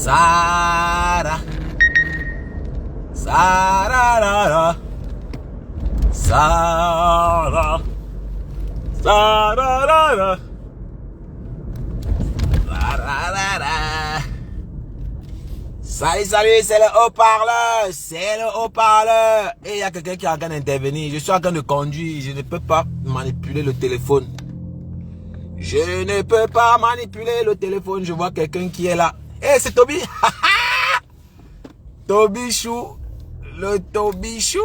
Sarah. Sarah. Sarah. Sarah. Salut, salut, c'est le haut-parleur. C'est le haut-parleur. Et il y a quelqu'un qui est en train d'intervenir. Je suis en train de conduire. Je ne peux pas manipuler le téléphone. Je ne peux pas manipuler le téléphone. Je vois quelqu'un qui est là. Eh, c'est Toby. Tobichou. Le Tobichou.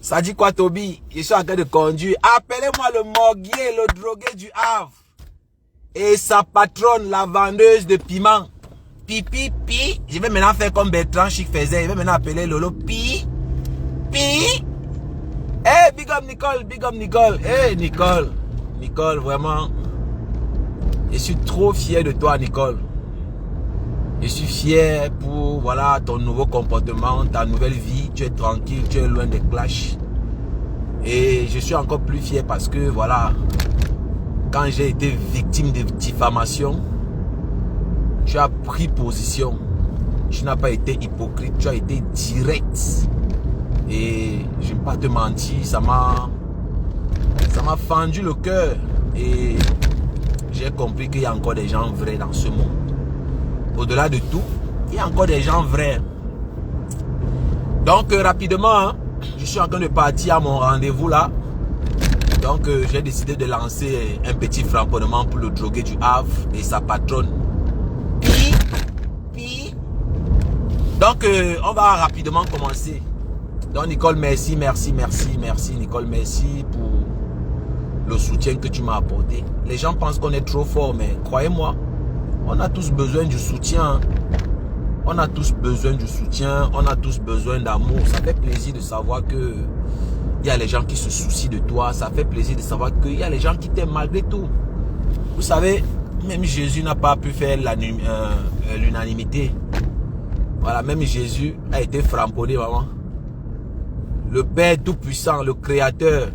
Ça dit quoi, Toby? Je suis en train de conduire. Appelez-moi le morguier, le drogué du Havre. Et sa patronne, la vendeuse de piment. Pi, pi, pi. Je vais maintenant faire comme Bertrand Chic faisait. Je vais maintenant appeler Lolo. Pi. Pi. Eh, big up Nicole. Big up Nicole. Eh, Nicole. Nicole, vraiment. Je suis trop fier de toi, Nicole. Je suis fier pour, voilà, ton nouveau comportement, ta nouvelle vie. Tu es tranquille, tu es loin des clashs. Et je suis encore plus fier parce que, voilà, quand j'ai été victime de diffamation, tu as pris position. Tu n'as pas été hypocrite, tu as été direct. Et je ne vais pas te mentir, ça m'a fendu le cœur. Et j'ai compris qu'il y a encore des gens vrais dans ce monde. Au-delà de tout, il y a encore des gens vrais. Donc rapidement, je suis en train de partir à mon rendez-vous là. Donc j'ai décidé de lancer un petit framponnement pour le drogué du Havre et sa patronne. Donc on va rapidement commencer. Donc Nicole, merci Nicole, merci pour le soutien que tu m'as apporté. Les gens pensent qu'on est trop fort, mais croyez-moi, on a tous besoin du soutien. On a tous besoin du soutien, on a tous besoin d'amour. Ça fait plaisir de savoir que il y a les gens qui se soucient de toi. Ça fait plaisir de savoir qu'il y a les gens qui t'aiment malgré tout. Vous savez, même Jésus n'a pas pu faire l'unanimité. Voilà, même Jésus a été framponné, maman. Le Père Tout-Puissant, le Créateur,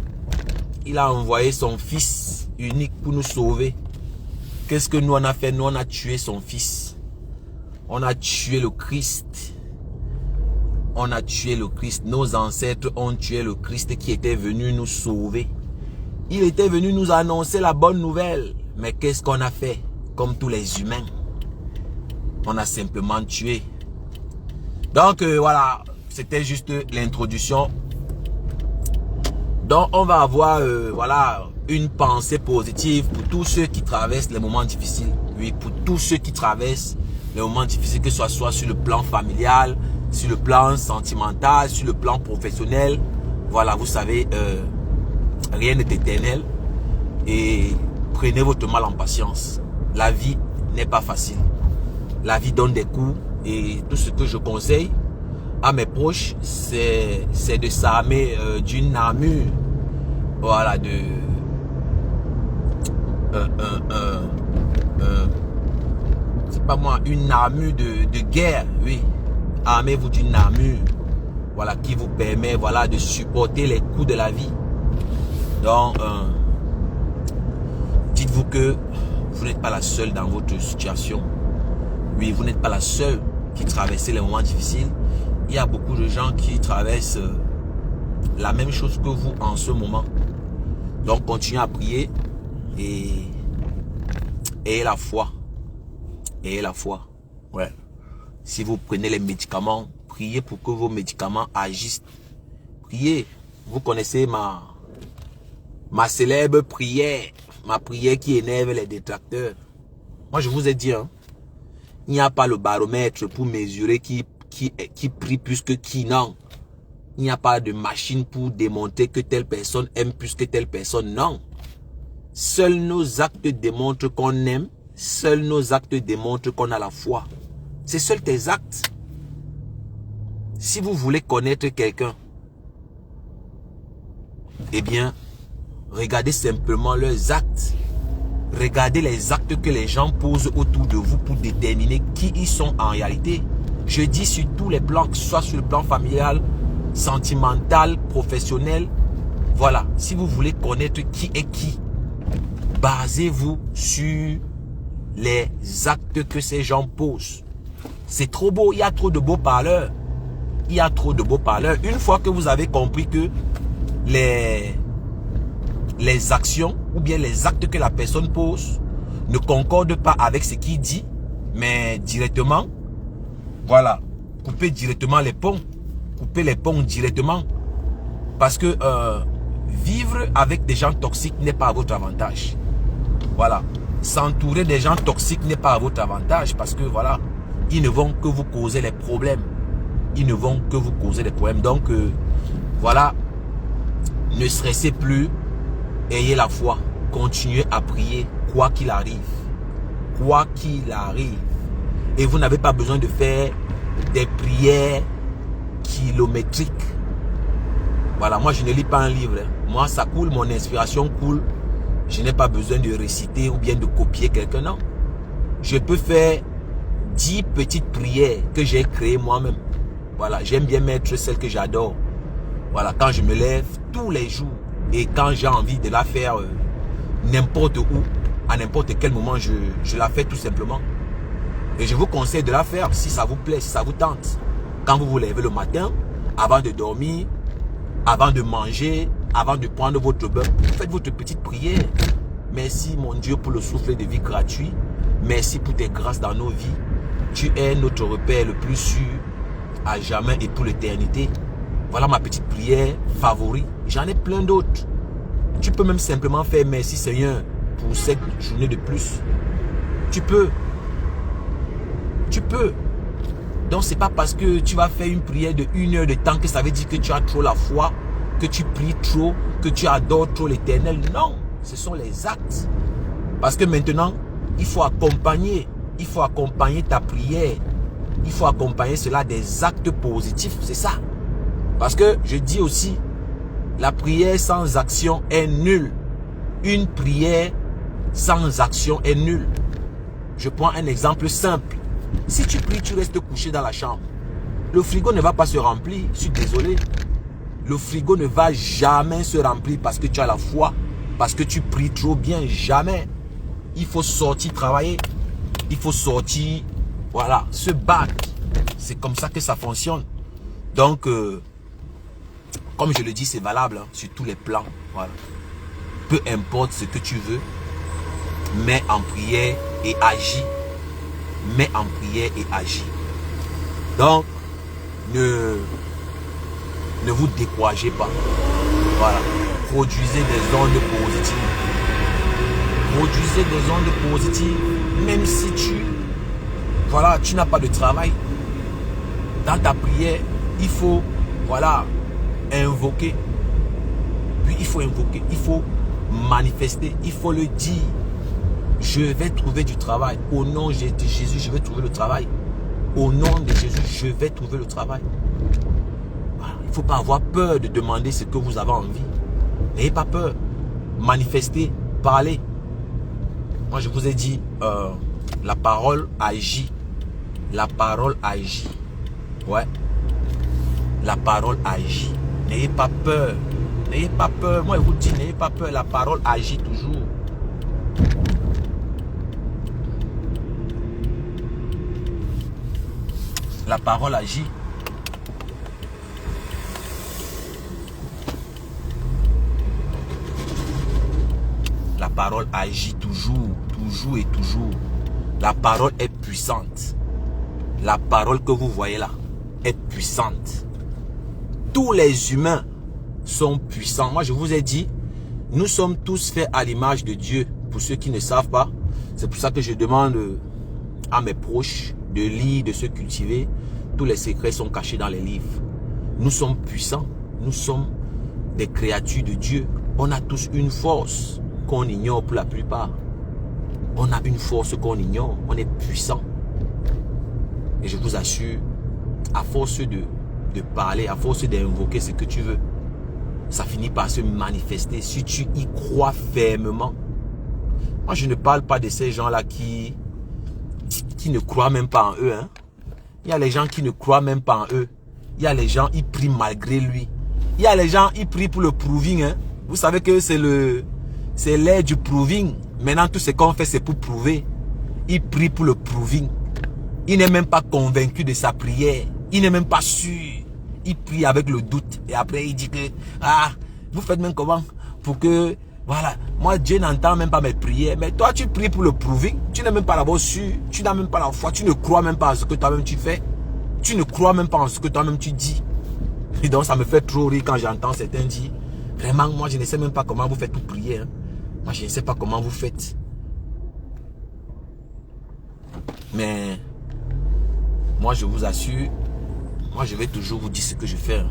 il a envoyé son Fils unique pour nous sauver. Qu'est-ce que nous on a fait? Nous on a tué son Fils. On a tué le Christ. On a tué le Christ. Nos ancêtres ont tué le Christ qui était venu nous sauver. Il était venu nous annoncer la bonne nouvelle. Mais qu'est-ce qu'on a fait? Comme tous les humains, on a simplement tué. Donc voilà, c'était juste l'introduction. Donc on va avoir voilà, une pensée positive pour tous ceux qui traversent les moments difficiles. Oui, pour tous ceux qui traversent les moments difficiles, que ce soit sur le plan familial, sur le plan sentimental, sur le plan professionnel. Voilà, vous savez, rien n'est éternel. Et prenez votre mal en patience. La vie n'est pas facile. La vie donne des coups. Et tout ce que je conseille à mes proches, c'est de s'armer d'une armure. Voilà, c'est pas moi, une armure de guerre, oui. Armez-vous d'une armure, voilà, qui vous permet, voilà, de supporter les coups de la vie. Donc, dites-vous que vous n'êtes pas la seule dans votre situation. Oui, vous n'êtes pas la seule qui traverse les moments difficiles. Il y a beaucoup de gens qui traversent la même chose que vous en ce moment. Donc, continuez à prier et ayez la foi. Ayez la foi. Ouais. Si vous prenez les médicaments, priez pour que vos médicaments agissent. Priez. Vous connaissez ma célèbre prière. Ma prière qui énerve les détracteurs. Moi, je vous ai dit, hein, il n'y a pas le baromètre pour mesurer qui prie plus que qui non. Il n'y a pas de machine pour démontrer que telle personne aime plus que telle personne. Non. Seuls nos actes démontrent qu'on aime. Seuls nos actes démontrent qu'on a la foi. C'est seuls tes actes. Si vous voulez connaître quelqu'un, eh bien, regardez simplement leurs actes. Regardez les actes que les gens posent autour de vous pour déterminer qui ils sont en réalité. Je dis sur tous les plans, que ce soit sur le plan familial, sentimental, professionnel. Voilà, si vous voulez connaître qui est qui, basez-vous sur les actes que ces gens posent. C'est trop beau, il y a trop de beaux parleurs. Il y a trop de beaux parleurs. Une fois que vous avez compris que les actions ou bien les actes que la personne pose ne concordent pas avec ce qu'il dit, mais directement, voilà, coupez directement les ponts. Coupez les ponts directement. Parce que vivre avec des gens toxiques n'est pas à votre avantage. Voilà. S'entourer des gens toxiques n'est pas à votre avantage parce que voilà, ils ne vont que vous causer les problèmes. Ils ne vont que vous causer des problèmes. Donc, voilà, ne stressez plus. Ayez la foi. Continuez à prier, quoi qu'il arrive. Quoi qu'il arrive. Et vous n'avez pas besoin de faire des prières kilométriques. Voilà, moi je ne lis pas un livre. Moi ça coule, mon inspiration coule. Je n'ai pas besoin de réciter ou bien de copier quelqu'un, non. Je peux faire 10 petites prières que j'ai créées moi-même. Voilà, j'aime bien mettre celles que j'adore. Voilà, quand je me lève tous les jours et quand j'ai envie de la faire n'importe où, à n'importe quel moment, je la fais tout simplement. Et je vous conseille de la faire si ça vous plaît, si ça vous tente. Quand vous vous levez le matin, avant de dormir, avant de manger, avant de prendre votre bain, faites votre petite prière. Merci mon Dieu pour le souffle de vie gratuit. Merci pour tes grâces dans nos vies. Tu es notre repère le plus sûr à jamais et pour l'éternité. Voilà ma petite prière favorite. J'en ai plein d'autres. Tu peux même simplement faire merci Seigneur pour cette journée de plus. Tu peux. Tu peux. Donc c'est pas parce que tu vas faire une prière de 1 heure de temps que ça veut dire que tu as trop la foi, que tu pries trop, que tu adores trop l'Éternel. Non, ce sont les actes. Parce que maintenant, il faut accompagner ta prière. Il faut accompagner cela des actes positifs, c'est ça. Parce que je dis aussi, la prière sans action est nulle. Une prière sans action est nulle. Je prends un exemple simple. Si tu pries, tu restes couché dans la chambre. Le frigo ne va pas se remplir. Je suis désolé. Le frigo ne va jamais se remplir parce que tu as la foi. Parce que tu pries trop bien. Jamais. Il faut sortir travailler. Il faut sortir, voilà, se battre. C'est comme ça que ça fonctionne. Donc, comme je le dis, c'est valable hein, sur tous les plans. Voilà. Peu importe ce que tu veux, mets en prière et agis. Mets en prière et agis. Donc, ne vous découragez pas. Voilà. Produisez des ondes positives. Produisez des ondes positives. Même si tu n'as pas de travail. Dans ta prière, il faut, voilà, invoquer. Puis il faut invoquer. Il faut manifester. Il faut le dire. Je vais trouver du travail. Au nom de Jésus, je vais trouver le travail. Au nom de Jésus, je vais trouver le travail. Voilà. Il ne faut pas avoir peur de demander ce que vous avez envie. N'ayez pas peur. Manifestez, parlez. Moi, je vous ai dit, la parole agit. La parole agit. Ouais. La parole agit. N'ayez pas peur. N'ayez pas peur. Moi, je vous dis, n'ayez pas peur. La parole agit toujours. La parole agit. La parole agit toujours, toujours et toujours. La parole est puissante. La parole que vous voyez là est puissante. Tous les humains sont puissants. Moi, je vous ai dit, nous sommes tous faits à l'image de Dieu. Pour ceux qui ne savent pas, c'est pour ça que je demande à mes proches de lire, de se cultiver. Tous les secrets sont cachés dans les livres. Nous sommes puissants. Nous sommes des créatures de Dieu. On a tous une force qu'on ignore pour la plupart. On a une force qu'on ignore. On est puissant. Et je vous assure, à force de parler, à force d'invoquer ce que tu veux, ça finit par se manifester si tu y crois fermement. Moi, je ne parle pas de ces gens-là qui ne croient même pas en eux. Hein. Il y a les gens qui ne croient même pas en eux. Il y a les gens, ils prient malgré lui. Il y a les gens, ils prient pour le proving. Hein. Vous savez que c'est l'ère du proving. Maintenant, tout ce qu'on fait, c'est pour prouver. Il prie pour le proving. Il n'est même pas convaincu de sa prière. Il n'est même pas sûr. Il prie avec le doute. Et après, il dit que, ah, vous faites même comment pour que, voilà, moi, Dieu n'entend même pas mes prières. Mais toi, tu pries pour le proving. Tu n'es même pas d'abord sûr. Tu n'as même pas la foi. Tu ne crois même pas en ce que toi-même tu fais. Tu ne crois même pas en ce que toi-même tu dis. Et donc, ça me fait trop rire quand j'entends certains dire, vraiment, moi, je ne sais même pas comment vous faites pour prier. Hein. Moi, je ne sais pas comment vous faites. Mais, moi, je vous assure, moi, je vais toujours vous dire ce que je fais. Hein.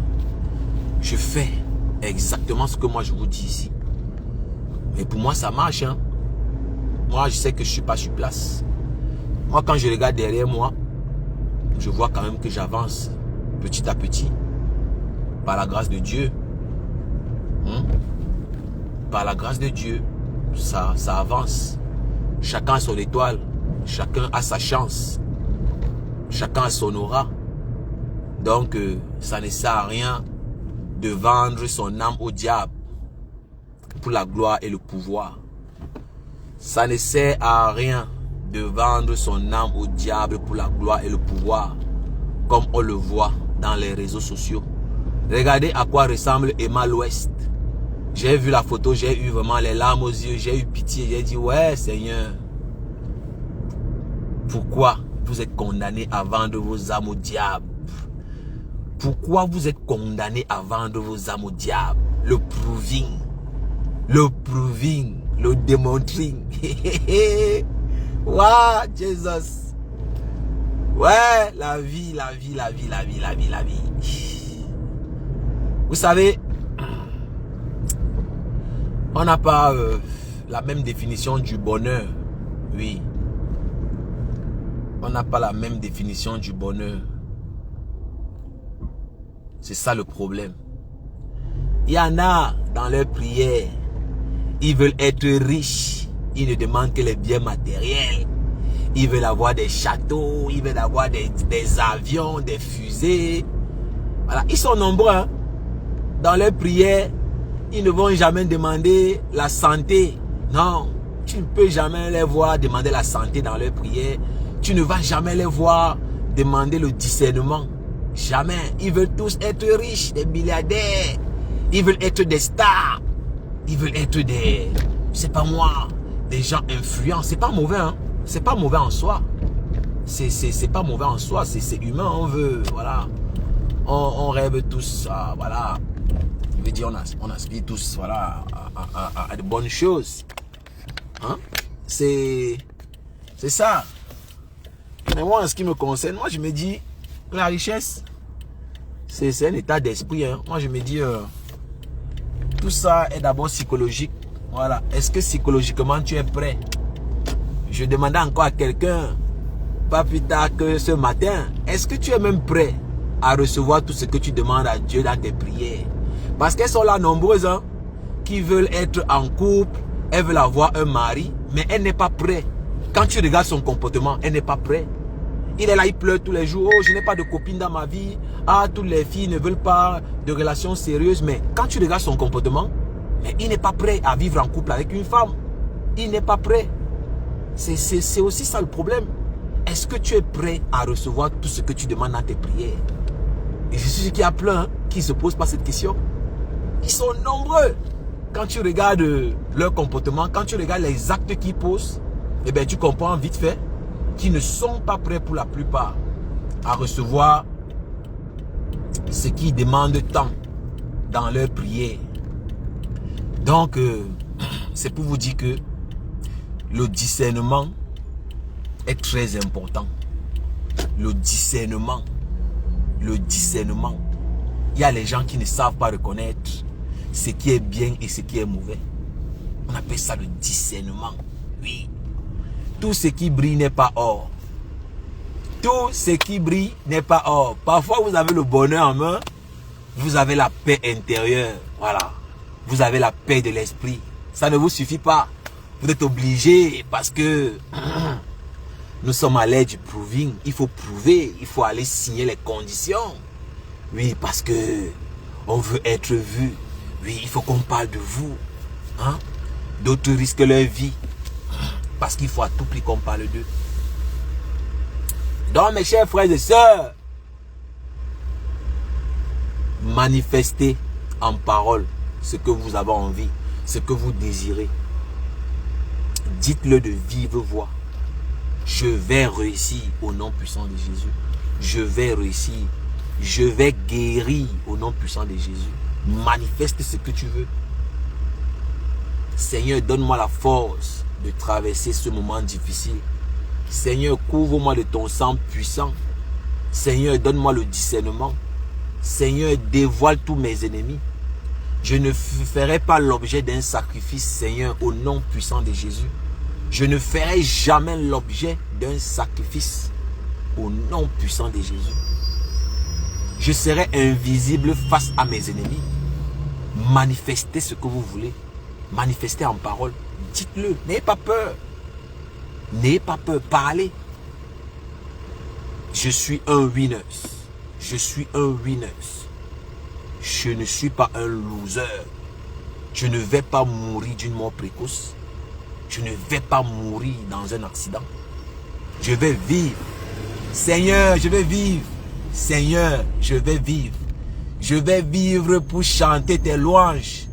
Je fais exactement ce que moi, je vous dis ici. Et pour moi, ça marche. Hein. Moi, je sais que je ne suis pas sur place. Moi, quand je regarde derrière moi, je vois quand même que j'avance petit à petit. Par la grâce de Dieu. Par la grâce de Dieu, ça avance. Chacun a son étoile. Chacun a sa chance. Chacun a son aura. Donc, ça ne sert à rien de vendre son âme au diable pour la gloire et le pouvoir. Ça ne sert à rien de vendre son âme au diable pour la gloire et le pouvoir, comme on le voit dans les réseaux sociaux. Regardez à quoi ressemble Emma l'Ouest. J'ai vu la photo, j'ai eu vraiment les larmes aux yeux, j'ai eu pitié, j'ai dit, ouais Seigneur, pourquoi vous êtes condamné à vendre vos âmes au diable? Pourquoi vous êtes condamné à vendre vos âmes au diable? Le proving, le demonstring. Wow, Jesus. Ouais, la vie. Vous savez, on n'a pas la même définition du bonheur. Oui. On n'a pas la même définition du bonheur. C'est ça le problème. Il y en a dans leur prière. Ils veulent être riches. Ils ne demandent que les biens matériels. Ils veulent avoir des châteaux. Ils veulent avoir des avions, des fusées. Voilà. Ils sont nombreux. Hein? Dans leur prière, ils ne vont jamais demander la santé. Non. Tu ne peux jamais les voir demander la santé dans leur prière. Tu ne vas jamais les voir demander le discernement. Jamais. Ils veulent tous être riches, des milliardaires. Ils veulent être des stars. Ils veulent être des, je sais pas moi, des gens influents. C'est pas mauvais, hein. C'est pas mauvais en soi. C'est pas mauvais en soi. C'est humain, on veut, voilà. On rêve tous, voilà. Je veux dire, on aspire tous, voilà, à de bonnes choses. Hein? C'est ça. Mais moi, en ce qui me concerne, moi, je me dis, la richesse, c'est un état d'esprit. Hein. Moi, je me dis, tout ça est d'abord psychologique. Voilà. Est-ce que psychologiquement, tu es prêt? Je demandais encore à quelqu'un, pas plus tard que ce matin, est-ce que tu es même prêt à recevoir tout ce que tu demandes à Dieu dans tes prières? Parce qu'elles sont là nombreuses, hein, qui veulent être en couple, elles veulent avoir un mari, mais elle n'est pas prête. Quand tu regardes son comportement, elle n'est pas prête. Il est là, il pleure tous les jours. Oh, je n'ai pas de copine dans ma vie. Ah, toutes les filles ne veulent pas de relations sérieuses. Mais quand tu regardes son comportement, mais il n'est pas prêt à vivre en couple avec une femme. Il n'est pas prêt. C'est aussi ça le problème. Est-ce que tu es prêt à recevoir tout ce que tu demandes dans tes prières? Et je suis sûr qu'il y a plein qui ne se posent pas cette question. Ils sont nombreux. Quand tu regardes leur comportement, quand tu regardes les actes qu'ils posent, eh bien, tu comprends vite fait qu'ils ne sont pas prêts pour la plupart à recevoir ce qu'ils demandent tant dans leur prière. Donc, c'est pour vous dire que le discernement est très important. Le discernement. Il y a les gens qui ne savent pas reconnaître ce qui est bien et ce qui est mauvais. On appelle ça le discernement. Oui. Tout ce qui brille n'est pas or. Tout ce qui brille n'est pas or. Parfois, vous avez le bonheur en main. Vous avez la paix intérieure. Voilà. Vous avez la paix de l'esprit. Ça ne vous suffit pas. Vous êtes obligé parce que nous sommes à l'ère du proving. Il faut prouver. Il faut aller signer les conditions. Oui, parce que on veut être vu. Oui, il faut qu'on parle de vous. Hein? D'autres risquent leur vie. Parce qu'il faut à tout prix qu'on parle d'eux. Donc mes chers frères et sœurs, manifestez en parole ce que vous avez envie, ce que vous désirez. Dites-le de vive voix. Je vais réussir au nom puissant de Jésus. Je vais réussir. Je vais guérir au nom puissant de Jésus. Manifeste ce que tu veux. Seigneur, donne-moi la force de traverser ce moment difficile. Seigneur, couvre-moi de ton sang puissant. Seigneur, donne-moi le discernement. Seigneur, dévoile tous mes ennemis. Je ne ferai pas l'objet d'un sacrifice, Seigneur, au nom puissant de Jésus. Je ne ferai jamais l'objet d'un sacrifice au nom puissant de Jésus. Je serai invisible face à mes ennemis. Manifestez ce que vous voulez. Manifestez en parole. Dites-le. N'ayez pas peur. N'ayez pas peur. Parlez. Je suis un winner. Je suis un winner. Je ne suis pas un loser. Je ne vais pas mourir d'une mort précoce. Je ne vais pas mourir dans un accident. Je vais vivre. Seigneur, je vais vivre. Seigneur, je vais vivre. Je vais vivre pour chanter tes louanges.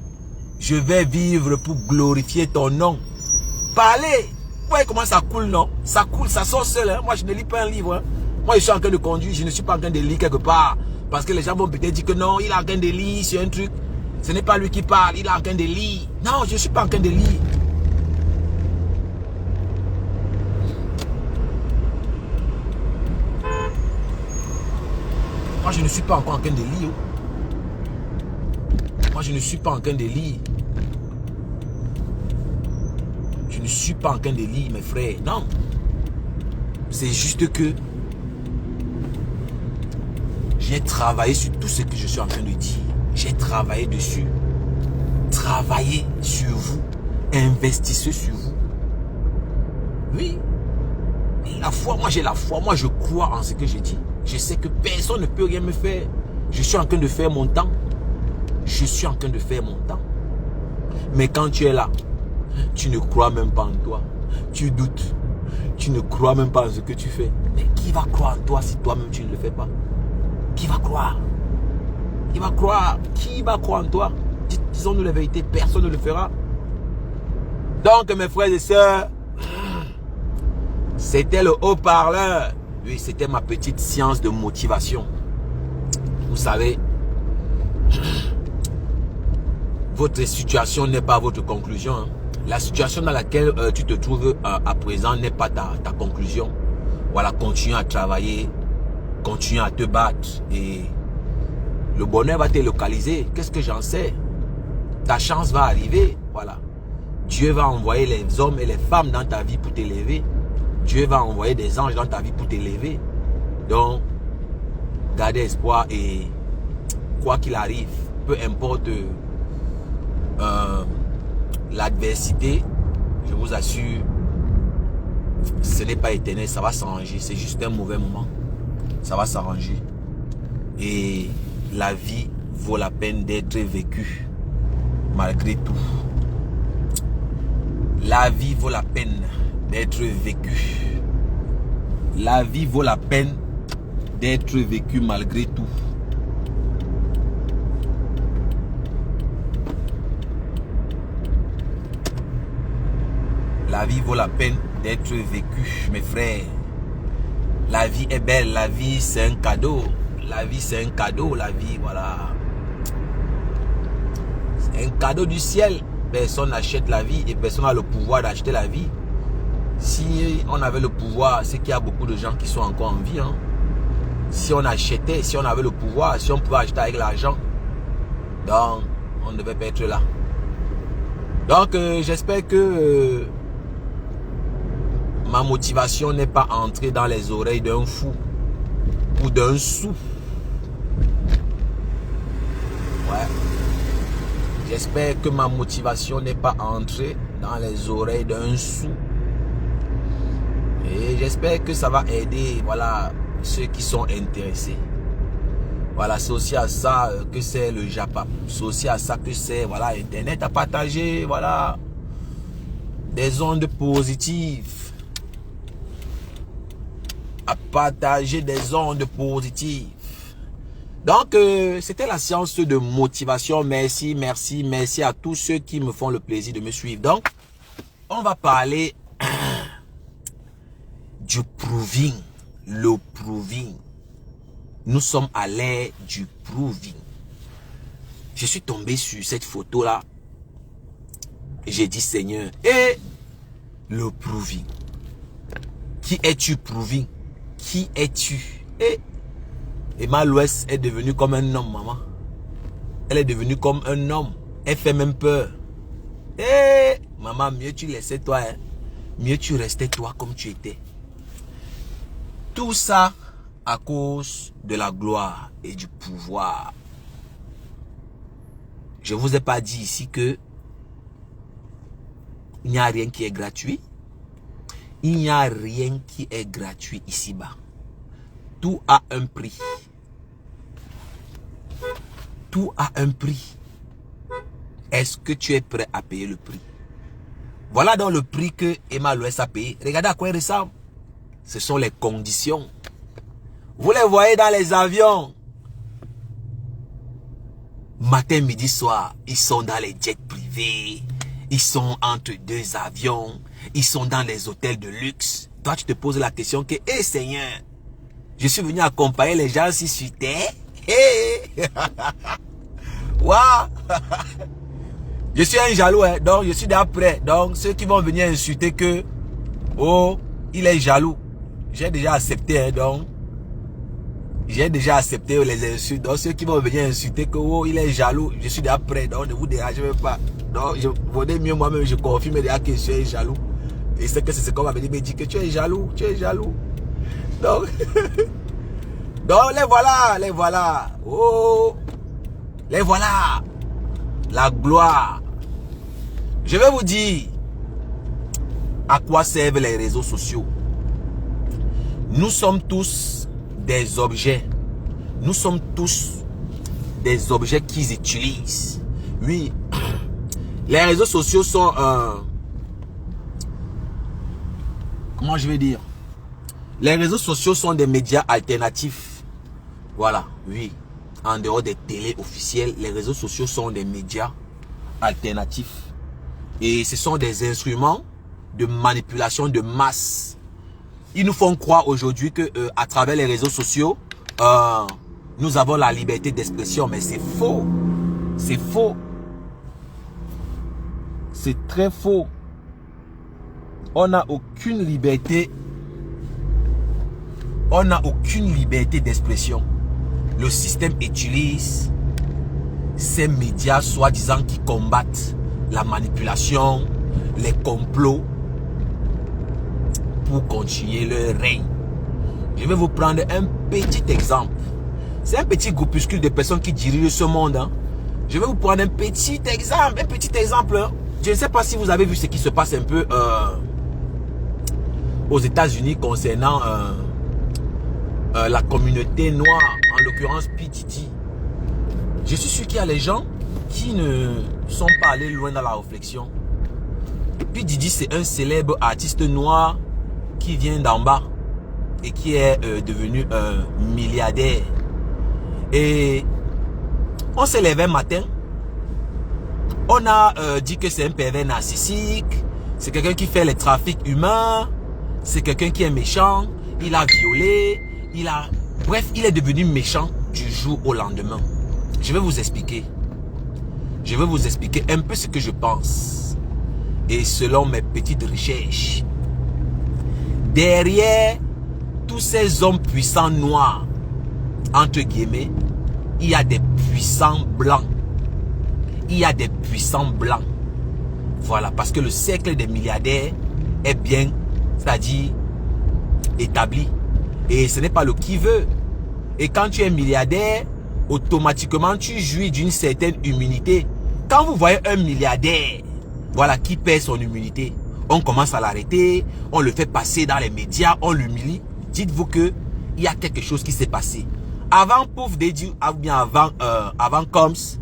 Je vais vivre pour glorifier ton nom. Parlez. Vous voyez comment ça coule, non? Ça coule, ça sort seul. Hein? Moi, je ne lis pas un livre. Hein? Moi, je suis en train de conduire. Je ne suis pas en train de lire quelque part. Parce que les gens vont peut-être dire que non, il est en train de lire sur un truc. Ce n'est pas lui qui parle, il est en train de lire. Non, je ne suis pas en train de lire. Moi, je ne suis pas encore en train de lire. Moi, je ne suis pas en train de lire. Je ne suis pas en train de lire, mes frères. Non. C'est juste que j'ai travaillé sur tout ce que je suis en train de dire. J'ai travaillé dessus. Travaillez sur vous. Investissez sur vous. Oui. Et la foi, moi j'ai la foi. Moi je crois en ce que je dis. Je sais que personne ne peut rien me faire. Je suis en train de faire mon temps. Je suis en train de faire mon temps. Mais quand tu es là, tu ne crois même pas en toi. Tu doutes. Tu ne crois même pas en ce que tu fais. Mais qui va croire en toi si toi-même tu ne le fais pas? Qui va croire? Qui va croire? Qui va croire en toi? Disons-nous la vérité, personne ne le fera. Donc mes frères et sœurs, c'était le haut-parleur. Oui, c'était ma petite science de motivation. Vous savez, votre situation n'est pas votre conclusion. Hein. La situation dans laquelle tu te trouves à présent n'est pas ta conclusion. Voilà, continue à travailler, continue à te battre et le bonheur va te localiser. Qu'est-ce que j'en sais? Ta chance va arriver. Voilà. Dieu va envoyer les hommes et les femmes dans ta vie pour t'élever. Dieu va envoyer des anges dans ta vie pour t'élever. Donc, gardez espoir et quoi qu'il arrive, peu importe l'adversité, je vous assure, ce n'est pas éternel, ça va s'arranger. C'est juste un mauvais moment. Ça va s'arranger. Et la vie vaut la peine d'être vécue malgré tout. La vie vaut la peine d'être vécue. La vie vaut la peine d'être vécue malgré tout. La vie vaut la peine d'être vécue, mes frères. La vie est belle, la vie c'est un cadeau. La vie c'est un cadeau, la vie, voilà. C'est un cadeau du ciel. Personne n'achète la vie et personne n'a le pouvoir d'acheter la vie. Si on avait le pouvoir, c'est qu'il y a beaucoup de gens qui sont encore en vie. Hein. Si on achetait, si on avait le pouvoir, si on pouvait acheter avec l'argent, donc on ne devait pas être là. Donc j'espère que ma motivation n'est pas entrée dans les oreilles d'un fou ou d'un sou. Ouais. J'espère que ma motivation n'est pas entrée dans les oreilles d'un sou. Et j'espère que ça va aider, voilà, ceux qui sont intéressés. Voilà, c'est aussi à ça que c'est le Japap. C'est aussi à ça que c'est, voilà, Internet à partager, voilà, des ondes positives. À partager des ondes positives. Donc, c'était la séance de motivation. Merci, merci, merci à tous ceux qui me font le plaisir de me suivre. Donc, on va parler du proving. Le proving. Nous sommes à l'ère du proving. Je suis tombé sur cette photo-là. J'ai dit, Seigneur, et le proving. Qui es-tu, proving? Qui es-tu? Et Emma Louès est devenue comme un homme, maman. Elle est devenue comme un homme. Elle fait même peur. Eh, maman, mieux tu laissais toi, hein? Mieux tu restais toi comme tu étais. Tout ça à cause de la gloire et du pouvoir. Je ne vous ai pas dit ici que il n'y a rien qui est gratuit. Il n'y a rien qui est gratuit ici-bas. Tout a un prix. Tout a un prix. Est-ce que tu es prêt à payer le prix? Voilà donc le prix que Emma Louès a payé. Regardez à quoi il ressemble. Ce sont les conditions. Vous les voyez dans les avions. Matin, midi, soir, ils sont dans les jets privés. Ils sont entre deux avions. Ils sont dans les hôtels de luxe. Toi, tu te poses la question que, hé Seigneur, je suis venu accompagner les gens ici sur terre. Hé! Waouh! Je suis un jaloux, hein? Donc je suis d'après. Donc ceux qui vont venir insulter que, oh, il est jaloux. J'ai déjà accepté, hein? Donc j'ai déjà accepté les insultes. Donc ceux qui vont venir insulter que, oh, il est jaloux, je suis d'après. Donc ne vous dérangez même pas. Donc je vaudrais mieux moi-même, je confirme déjà que je suis jaloux. Et c'est que c'est ce qu'on va venir me dire que tu es jaloux, tu es jaloux. Donc, donc les voilà, les voilà. Oh, les voilà. La gloire. Je vais vous dire à quoi servent les réseaux sociaux. Nous sommes tous des objets. Nous sommes tous des objets qu'ils utilisent. Oui. Les réseaux sociaux sont comment je vais dire? Les réseaux sociaux sont des médias alternatifs. Voilà, oui. En dehors des télés officielles, les réseaux sociaux sont des médias alternatifs. Et ce sont des instruments de manipulation de masse. Ils nous font croire aujourd'hui que à travers les réseaux sociaux, nous avons la liberté d'expression. Mais c'est faux. C'est faux. C'est très faux. On n'a aucune liberté. On n'a aucune liberté d'expression. Le système utilise ces médias soi-disant qui combattent la manipulation, les complots pour continuer leur règne. Je vais vous prendre un petit exemple. C'est un petit groupuscule de personnes qui dirigent ce monde. Hein. Je vais vous prendre un petit exemple. Hein. Je ne sais pas si vous avez vu ce qui se passe un peu aux États-Unis concernant la communauté noire, en l'occurrence P. Diddy. Je suis sûr qu'il y a les gens qui ne sont pas allés loin dans la réflexion. P. Diddy, c'est un célèbre artiste noir qui vient d'en bas et qui est devenu un milliardaire. Et on s'est levé un matin, on a dit que c'est un pervers narcissique, c'est quelqu'un qui fait les trafics humains, c'est quelqu'un qui est méchant, il a violé, bref, il est devenu méchant du jour au lendemain. Je vais vous expliquer. Je vais vous expliquer un peu ce que je pense. Et selon mes petites recherches. Derrière tous ces hommes puissants noirs, entre guillemets, il y a des puissants blancs. Il y a des puissants blancs. Voilà, parce que le cercle des milliardaires est bien, c'est-à-dire établi. Et ce n'est pas le qui veut. Et quand tu es milliardaire, automatiquement tu jouis d'une certaine immunité. Quand vous voyez un milliardaire, voilà, qui perd son immunité, on commence à l'arrêter, on le fait passer dans les médias, on l'humilie. Dites-vous que il y a quelque chose qui s'est passé. Avant Puff Daddy, ou bien avant Combs,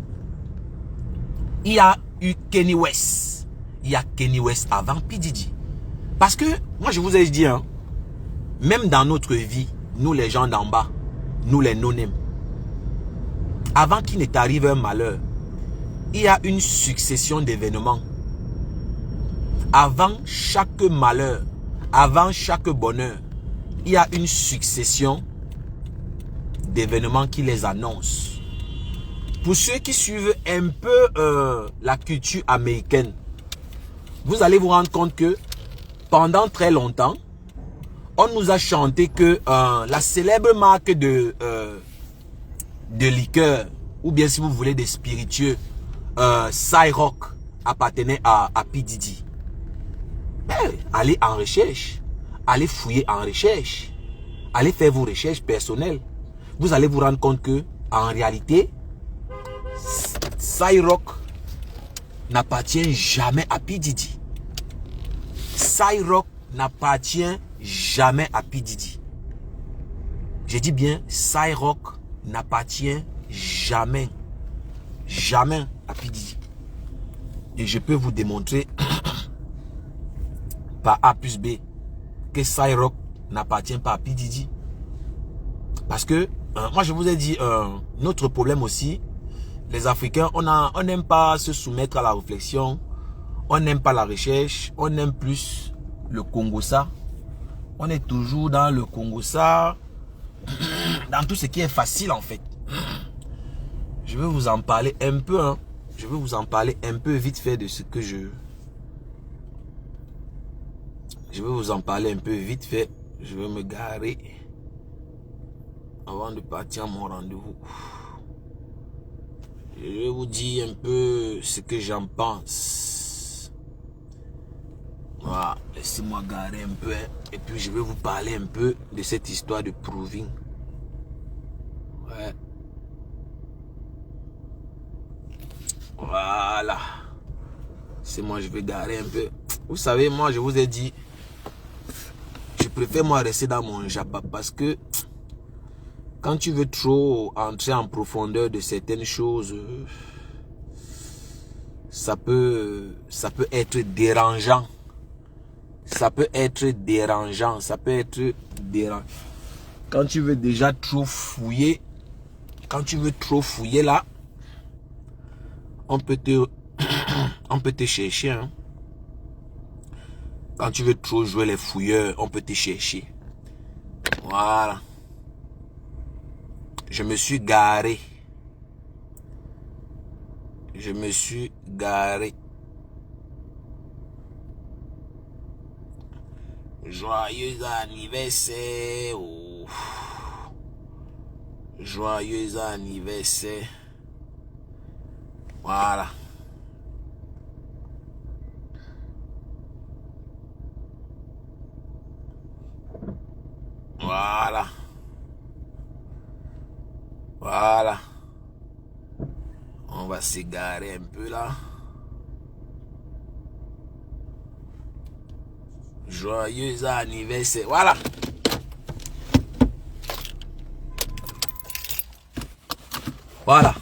il y a eu Kanye West. Il y a Kanye West avant P. Diddy. Parce que, moi je vous ai dit, hein, même dans notre vie, nous les gens d'en bas, nous les non-name, avant qu'il ne t'arrive un malheur, il y a une succession d'événements. Avant chaque malheur, avant chaque bonheur, il y a une succession d'événements qui les annoncent. Pour ceux qui suivent un peu la culture américaine, vous allez vous rendre compte que pendant très longtemps, on nous a chanté que la célèbre marque de liqueur, ou bien si vous voulez des spiritueux, Ciroc, appartenait à P. Diddy. Allez en recherche, allez fouiller en recherche, allez faire vos recherches personnelles. Vous allez vous rendre compte que en réalité, Ciroc n'appartient jamais à P. Diddy. Ciroc n'appartient jamais à P. Diddy. Je dis bien, Ciroc n'appartient jamais à P. Diddy. Et je peux vous démontrer par A plus B que Ciroc n'appartient pas à P. Diddy. Parce que, moi je vous ai dit, notre problème aussi, les Africains, on n'aime pas se soumettre à la réflexion, on n'aime pas la recherche, on aime plus le Congo-ça. On est toujours dans le Congo-ça, dans tout ce qui est facile en fait. Je vais vous en parler un peu, hein. Je vais vous en parler un peu vite fait de ce que je vais vous en parler un peu vite fait. Je vais me garer avant de partir à mon rendez-vous. Je vais vous dire un peu ce que j'en pense. Voilà, laissez-moi garer un peu, hein. Et puis je vais vous parler un peu de cette histoire de proving. Ouais. Voilà. C'est moi, je vais garer un peu. Vous savez, moi, je vous ai dit, je préfère moi rester dans mon japa parce que quand tu veux trop entrer en profondeur de certaines choses, ça peut être dérangeant. Ça peut être dérangeant. Ça peut être dérangeant. Quand tu veux déjà trop fouiller, là, on peut te chercher. Hein. Quand tu veux trop jouer les fouilleurs, on peut te chercher. Voilà. Je me suis garé. Je me suis garé. Joyeux anniversaire. Oh. Joyeux anniversaire. Voilà. Voilà. Voilà. On va s'égarer un peu là. Joyeux anniversaire. Voilà. Voilà.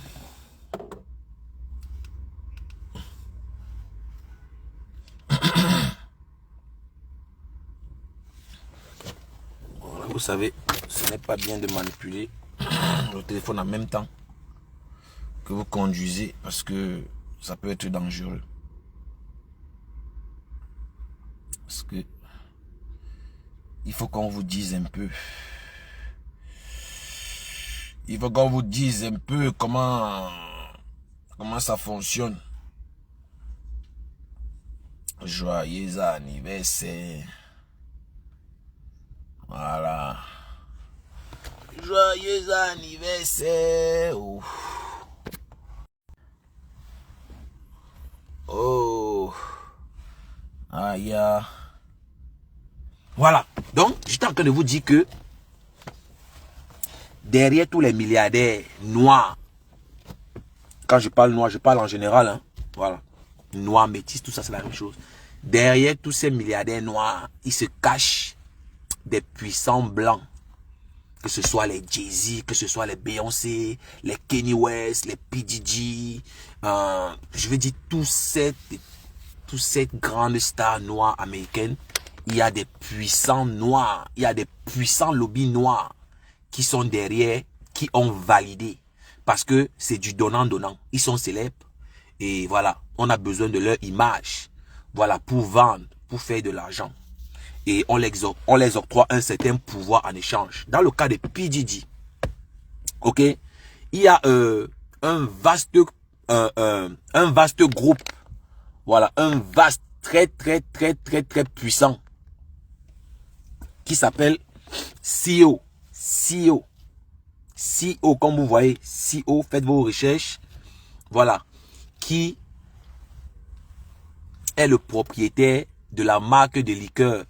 Voilà, vous savez, ce n'est pas bien de manipuler le téléphone en même temps que vous conduisez parce que ça peut être dangereux. Parce que il faut qu'on vous dise un peu. Il faut qu'on vous dise un peu comment ça fonctionne. Joyeux anniversaire. Voilà. Joyeux anniversaire. Oh. Oh. Aïe. Voilà. Donc, j'étais en train de vous dire que derrière tous les milliardaires noirs, quand je parle noir, je parle en général, hein, voilà, noirs, métis, tout ça c'est la même chose. Derrière tous ces milliardaires noirs, il se cache des puissants blancs. Que ce soit les Jay-Z, que ce soit les Beyoncé, les Kanye West, les P. Diddy, je veux dire tous ces grandes stars noires américaines, il y a des puissants noirs, il y a des puissants lobbies noirs qui sont derrière, qui ont validé. Parce que c'est du donnant-donnant. Ils sont célèbres. Et voilà, on a besoin de leur image. Voilà, pour vendre, pour faire de l'argent. Et on les octroie un certain pouvoir en échange. Dans le cas de P. Diddy, ok, il y a un vaste groupe. Voilà, un vaste, très puissant qui s'appelle CEO. CEO, comme vous voyez, CEO, faites vos recherches. Voilà, qui est le propriétaire de la marque de liqueur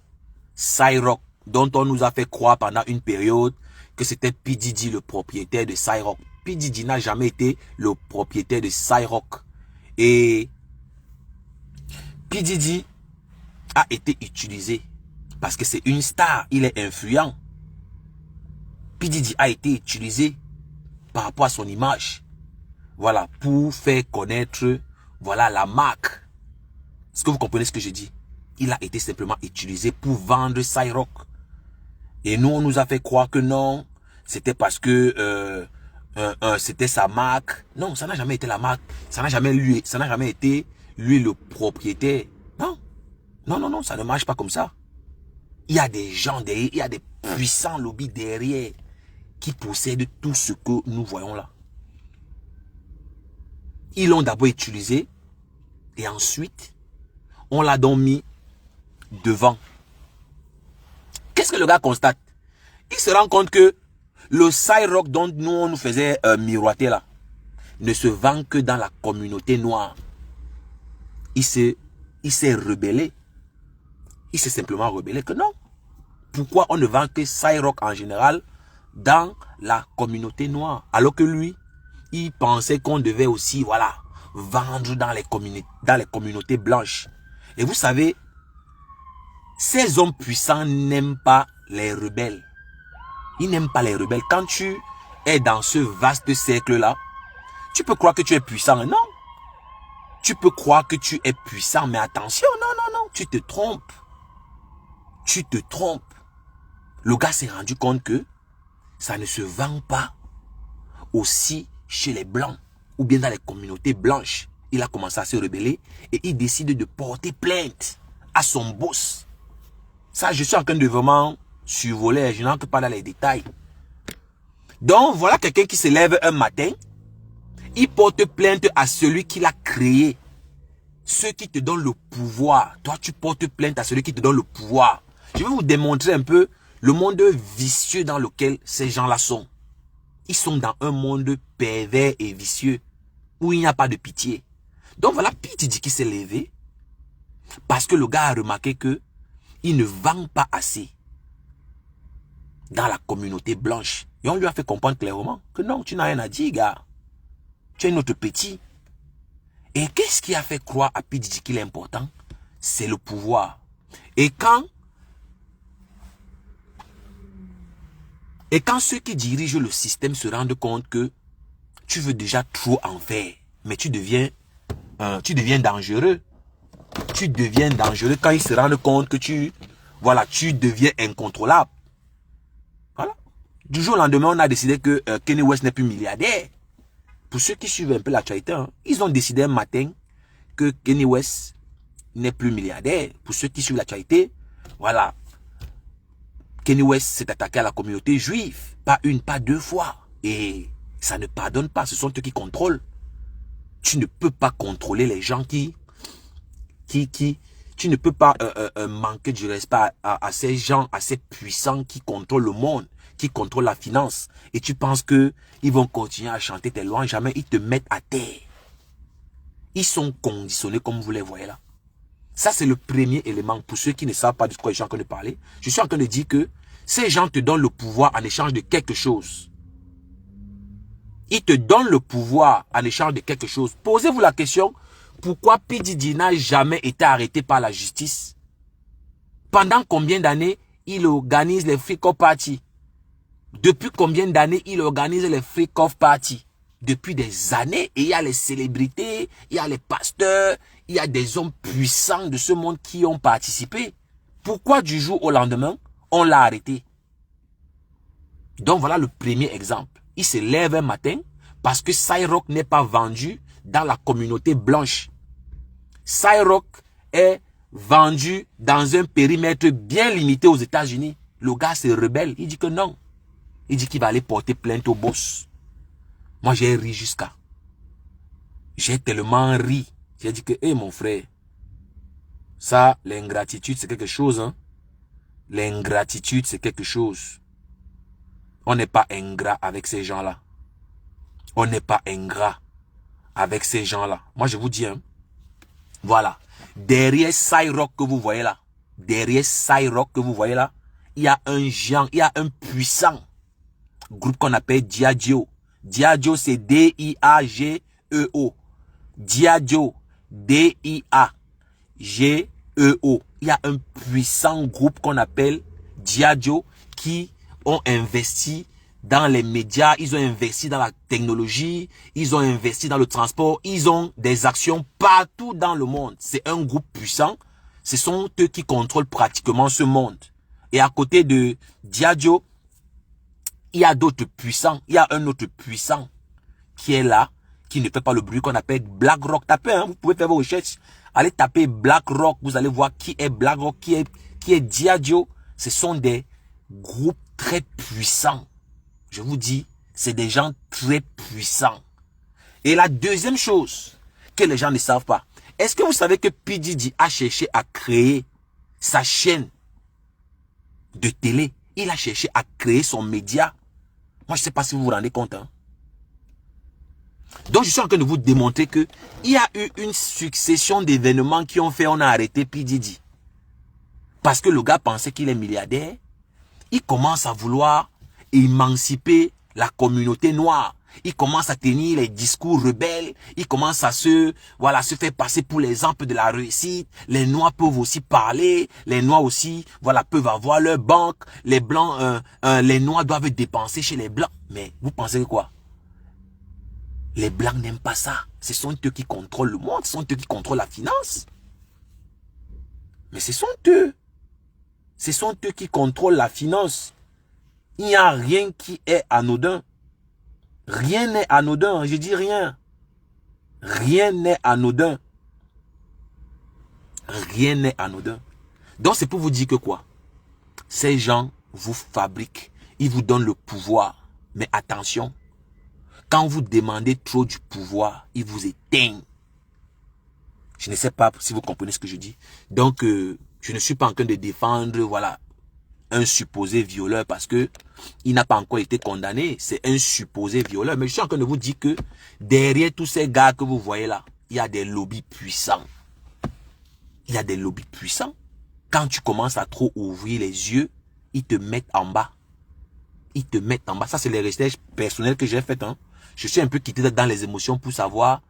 Ciroc, dont on nous a fait croire pendant une période que c'était P. Diddy le propriétaire de Ciroc. P. Diddy n'a jamais été le propriétaire de Ciroc. Et P. Diddy a été utilisé parce que c'est une star, il est influent. P. Diddy a été utilisé par rapport à son image. Voilà, pour faire connaître, voilà, la marque. Est-ce que vous comprenez ce que je dis? Il a été simplement utilisé pour vendre Ciroc. Et nous, on nous a fait croire que non, c'était parce que c'était sa marque. Non, ça n'a jamais été la marque. Ça n'a jamais été lui le propriétaire. Non. Non, ça ne marche pas comme ça. Il y a des gens derrière, il y a des puissants lobbies derrière qui possèdent tout ce que nous voyons là. Ils l'ont d'abord utilisé et ensuite, on l'a donc mis devant. Qu'est-ce que le gars constate? Il se rend compte que le Ciroc dont nous on nous faisait miroiter là ne se vend que dans la communauté noire. Il s'est rebellé. Il s'est simplement rebellé que non. Pourquoi on ne vend que Ciroc en général dans la communauté noire? Alors que lui, il pensait qu'on devait aussi, voilà, vendre dans les communautés blanches. Et vous savez, ces hommes puissants n'aiment pas les rebelles. Ils n'aiment pas les rebelles. Quand tu es dans ce vaste cercle-là, tu peux croire que tu es puissant. Non. Tu peux croire que tu es puissant, mais attention, non. Tu te trompes. Tu te trompes. Le gars s'est rendu compte que ça ne se vend pas aussi chez les blancs ou bien dans les communautés blanches. Il a commencé à se rebeller et il décide de porter plainte à son boss. Ça, je suis en train de vraiment survoler, je n'entre pas dans les détails. Donc, voilà quelqu'un qui se lève un matin, il porte plainte à celui qui l'a créé. Ceux qui te donnent le pouvoir. Toi, tu portes plainte à celui qui te donne le pouvoir. Je vais vous démontrer un peu le monde vicieux dans lequel ces gens-là sont. Ils sont dans un monde pervers et vicieux où il n'y a pas de pitié. Donc voilà P. Diddy qui s'est levé parce que le gars a remarqué que il ne vend pas assez dans la communauté blanche. Et on lui a fait comprendre clairement que non, tu n'as rien à dire, gars. Tu es notre petit. Et qu'est-ce qui a fait croire à P. Diddy qu'il est important? C'est le pouvoir. Et quand ceux qui dirigent le système se rendent compte que tu veux déjà trop en faire, mais tu deviens dangereux. Tu deviens dangereux quand ils se rendent compte que tu deviens incontrôlable. Voilà. Du jour au lendemain, on a décidé que Kanye West n'est plus milliardaire. Pour ceux qui suivent un peu l'actualité, hein, ils ont décidé un matin que Kanye West n'est plus milliardaire. Pour ceux qui suivent l'actualité, voilà. Kanye West s'est attaqué à la communauté juive. Pas une, pas deux fois. Et ça ne pardonne pas. Ce sont eux qui contrôlent. Tu ne peux pas contrôler les gens tu ne peux pas manquer du respect à ces gens, à ces puissants qui contrôlent le monde, qui contrôlent la finance. Et tu penses que ils vont continuer à chanter tes louanges, jamais ils te mettent à terre. Ils sont conditionnés comme vous les voyez là. Ça, c'est le premier élément. Pour ceux qui ne savent pas de quoi je suis en train de parler, je suis en train de dire que ces gens te donnent le pouvoir en échange de quelque chose. Ils te donnent le pouvoir en échange de quelque chose. Posez-vous la question, pourquoi P. Diddy n'a jamais été arrêté par la justice? Pendant combien d'années il organise les freak-off parties? Depuis combien d'années il organise les freak-off parties? Depuis des années. Et il y a les célébrités, il y a les pasteurs, il y a des hommes puissants de ce monde qui ont participé. Pourquoi du jour au lendemain, on l'a arrêté? Donc voilà le premier exemple. Il se lève un matin parce que Cyrock n'est pas vendu dans la communauté blanche. Cyrock est vendu dans un périmètre bien limité aux États-Unis. Le gars se rebelle. Il dit que non. Il dit qu'il va aller porter plainte au boss. Moi, j'ai ri jusqu'à. J'ai tellement ri. J'ai dit que, hé mon frère, ça, l'ingratitude, c'est quelque chose. Hein? L'ingratitude, c'est quelque chose. On n'est pas ingrat avec ces gens-là. On n'est pas ingrat avec ces gens-là. Moi, je vous dis, hein, voilà. Derrière Cyrock que vous voyez là, derrière Cyrock que vous voyez là, il y a un géant, il y a un puissant groupe qu'on appelle Diageo. Diageo, c'est D-I-A-G-E-O. Diageo, D-I-A-G-E-O. Il y a un puissant groupe qu'on appelle Diageo qui ont investi dans les médias, ils ont investi dans la technologie, ils ont investi dans le transport, ils ont des actions partout dans le monde. C'est un groupe puissant. Ce sont eux qui contrôlent pratiquement ce monde. Et à côté de Diageo, il y a d'autres puissants. Il y a un autre puissant qui est là, qui ne fait pas le bruit, qu'on appelle BlackRock. Tapez, hein, vous pouvez faire vos recherches. Allez taper BlackRock, vous allez voir qui est BlackRock, qui est Diageo. Ce sont des groupes très puissants. Je vous dis, c'est des gens très puissants. Et la deuxième chose que les gens ne savent pas, est-ce que vous savez que P. Diddy a cherché à créer sa chaîne de télé? Il a cherché à créer son média. Moi, je ne sais pas si vous vous rendez compte. Hein? Donc, je suis en train de vous démontrer que il y a eu une succession d'événements qui ont fait on a arrêté P. Diddy. Parce que le gars pensait qu'il est milliardaire. Il commence à vouloir émanciper la communauté noire. Il commence à tenir les discours rebelles. Il commence à se faire passer pour l'exemple de la réussite. Les noirs peuvent aussi parler. Les noirs aussi, peuvent avoir leur banque. Les blancs, les noirs doivent dépenser chez les blancs. Mais vous pensez que quoi? Les blancs n'aiment pas ça. Ce sont eux qui contrôlent le monde. Ce sont eux qui contrôlent la finance. Mais ce sont eux. Ce sont eux qui contrôlent la finance. Il n'y a rien qui est anodin. Rien n'est anodin, je dis rien. Rien n'est anodin. Rien n'est anodin. Donc c'est pour vous dire que quoi? Ces gens vous fabriquent. Ils vous donnent le pouvoir. Mais attention, quand vous demandez trop du pouvoir, ils vous éteignent. Je ne sais pas si vous comprenez ce que je dis. Donc, je ne suis pas en train de défendre, un supposé violeur parce que il n'a pas encore été condamné. C'est un supposé violeur. Mais je suis en train de vous dire que derrière tous ces gars que vous voyez là, il y a des lobbies puissants. Il y a des lobbies puissants. Quand tu commences à trop ouvrir les yeux, ils te mettent en bas. Ils te mettent en bas. Ça, c'est les recherches personnelles que j'ai faites. Hein. Je suis un peu quitté dans les émotions pour savoir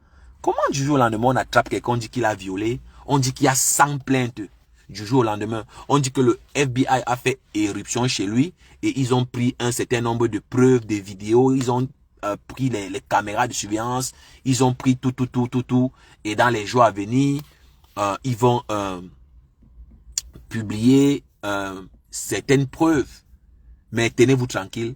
comment du jour au lendemain on attrape quelqu'un, on dit qu'il a violé. On dit qu'il y a 100 plaintes. Du jour au lendemain, on dit que le FBI a fait éruption chez lui et ils ont pris un certain nombre de preuves, des vidéos, ils ont pris les caméras de surveillance, ils ont pris tout. Et dans les jours à venir, ils vont publier certaines preuves. Mais tenez-vous tranquille,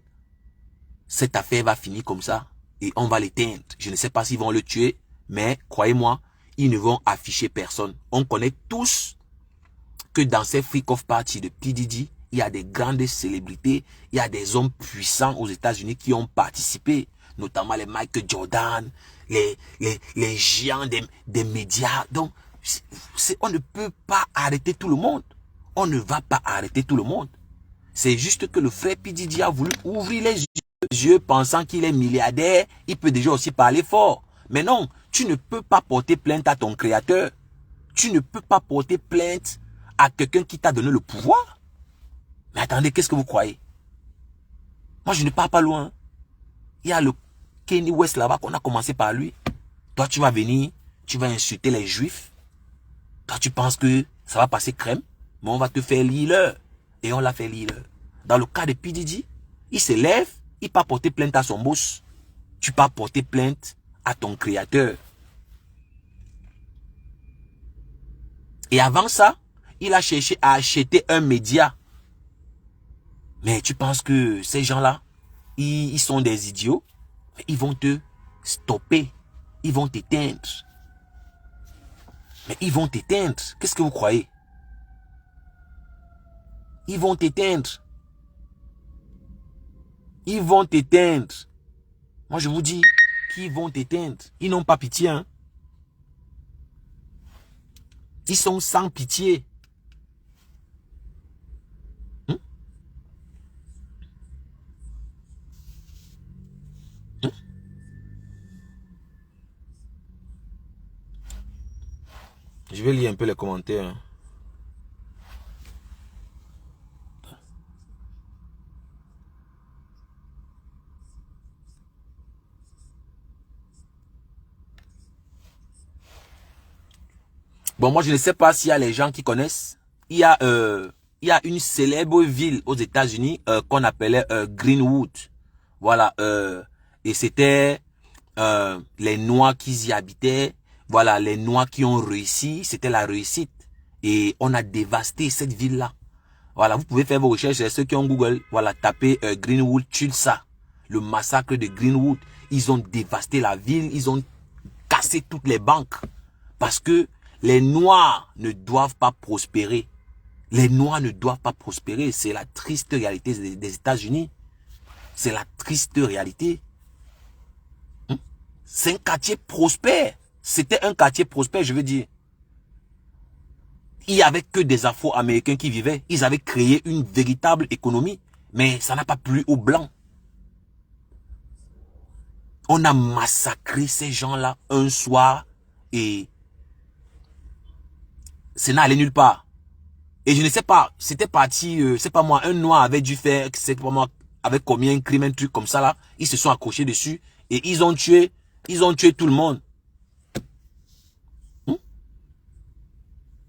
cette affaire va finir comme ça et on va l'éteindre. Je ne sais pas s'ils vont le tuer, mais croyez-moi, ils ne vont afficher personne. On connaît tous que dans ces freak-off parties de P. Diddy, il y a des grandes célébrités, il y a des hommes puissants aux États-Unis qui ont participé, notamment les Michael Jordan, les géants des médias. Donc, on ne peut pas arrêter tout le monde. On ne va pas arrêter tout le monde. C'est juste que le frère P. Diddy a voulu ouvrir les yeux pensant qu'il est milliardaire, il peut déjà aussi parler fort. Mais non, tu ne peux pas porter plainte à ton créateur. Tu ne peux pas porter plainte à quelqu'un qui t'a donné le pouvoir. Mais attendez, qu'est-ce que vous croyez? Moi, je ne pars pas loin. Il y a le Kanye West là-bas qu'on a commencé par lui. Toi, tu vas venir, tu vas insulter les juifs. Toi, tu penses que ça va passer crème, mais on va te faire lire. Et on l'a fait lire. Dans le cas de P. Diddy, il se lève, il part porter plainte à son boss. Tu pars porter plainte à ton créateur. Et avant ça, il a cherché à acheter un média. Mais tu penses que ces gens-là, ils sont des idiots, mais ils vont te stopper. Ils vont t'éteindre. Mais ils vont t'éteindre. Qu'est-ce que vous croyez? Ils vont t'éteindre. Ils vont t'éteindre. Moi, je vous dis qu'ils vont t'éteindre. Ils n'ont pas pitié. Hein? Ils sont sans pitié. Je vais lire un peu les commentaires. Bon, moi, je ne sais pas s'il y a les gens qui connaissent. Il y a une célèbre ville aux États-Unis qu'on appelait Greenwood. Voilà. Et c'était les Noirs qui y habitaient. Voilà, les Noirs qui ont réussi. C'était la réussite. Et on a dévasté cette ville-là. Voilà, vous pouvez faire vos recherches. Ceux qui ont Google, voilà, tapez Greenwood Tulsa. Le massacre de Greenwood. Ils ont dévasté la ville. Ils ont cassé toutes les banques. Parce que les Noirs ne doivent pas prospérer. Les Noirs ne doivent pas prospérer. C'est la triste réalité des États-Unis. C'est la triste réalité. C'est un quartier prospère. C'était un quartier prospère, je veux dire. Il n'y avait que des Afro-Américains qui vivaient. Ils avaient créé une véritable économie. Mais ça n'a pas plu aux Blancs. On a massacré ces gens-là un soir et ça n'a allé nulle part. Et je ne sais pas, c'était parti, c'est pas moi, un Noir avait dû faire, c'est pas moi, avec combien un crime, un truc comme ça là. Ils se sont accrochés dessus et ils ont tué tout le monde.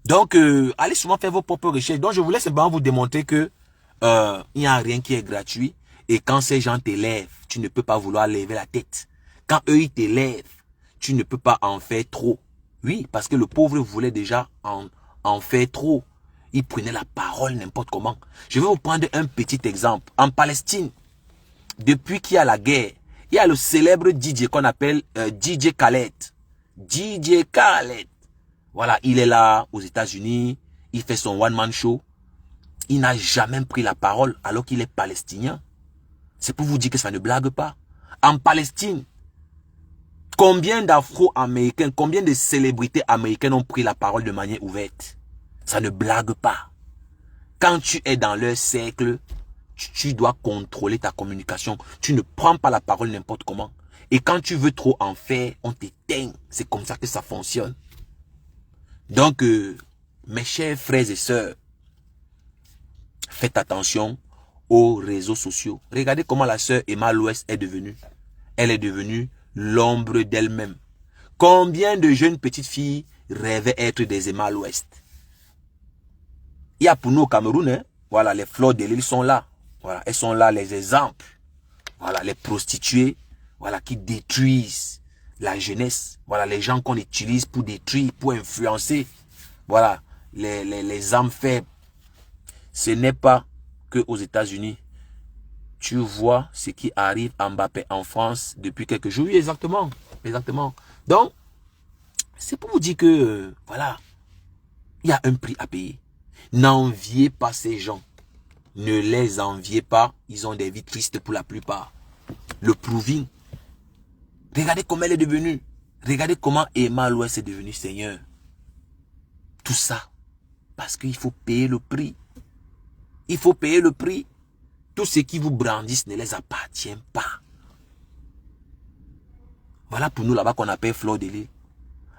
Donc, allez souvent faire vos propres recherches. Donc, je voulais simplement vous démontrer que il n'y a rien qui est gratuit. Et quand ces gens t'élèvent, tu ne peux pas vouloir lever la tête. Quand eux, ils t'élèvent, tu ne peux pas en faire trop. Oui, parce que le pauvre voulait déjà en faire trop. Il prenait la parole n'importe comment. Je vais vous prendre un petit exemple. En Palestine, depuis qu'il y a la guerre, il y a le célèbre DJ qu'on appelle DJ Khaled. DJ Khaled. Voilà, il est là aux États-Unis, il fait son one-man show. Il n'a jamais pris la parole alors qu'il est palestinien. C'est pour vous dire que ça ne blague pas. En Palestine, combien d'Afro-Américains, combien de célébrités américaines ont pris la parole de manière ouverte? Ça ne blague pas. Quand tu es dans leur cercle, tu dois contrôler ta communication. Tu ne prends pas la parole n'importe comment. Et quand tu veux trop en faire, on t'éteint. C'est comme ça que ça fonctionne. Donc, mes chers frères et sœurs, faites attention aux réseaux sociaux. Regardez comment la sœur Emma Louest est devenue. Elle est devenue l'ombre d'elle-même. Combien de jeunes petites filles rêvaient être des Emma Louest? Il y a pour nous au Cameroun, hein, voilà, les fleurs de l'île sont là. Voilà, elles sont là, les exemples. Voilà, les prostituées, voilà, qui détruisent la jeunesse. Voilà, les gens qu'on utilise pour détruire, pour influencer. Voilà, les âmes faibles. Ce n'est pas que aux États-Unis. Tu vois ce qui arrive à Mbappé en France depuis quelques jours. Oui, exactement. Exactement. Donc, c'est pour vous dire que, voilà, il y a un prix à payer. N'enviez pas ces gens. Ne les enviez pas. Ils ont des vies tristes pour la plupart. Le proving. Regardez comment elle est devenue. Regardez comment Emma Louest est devenue Seigneur. Tout ça. Parce qu'il faut payer le prix. Il faut payer le prix. Tout ce qui vous brandissent ne les appartient pas. Voilà pour nous là-bas qu'on appelle Fleur de Lys.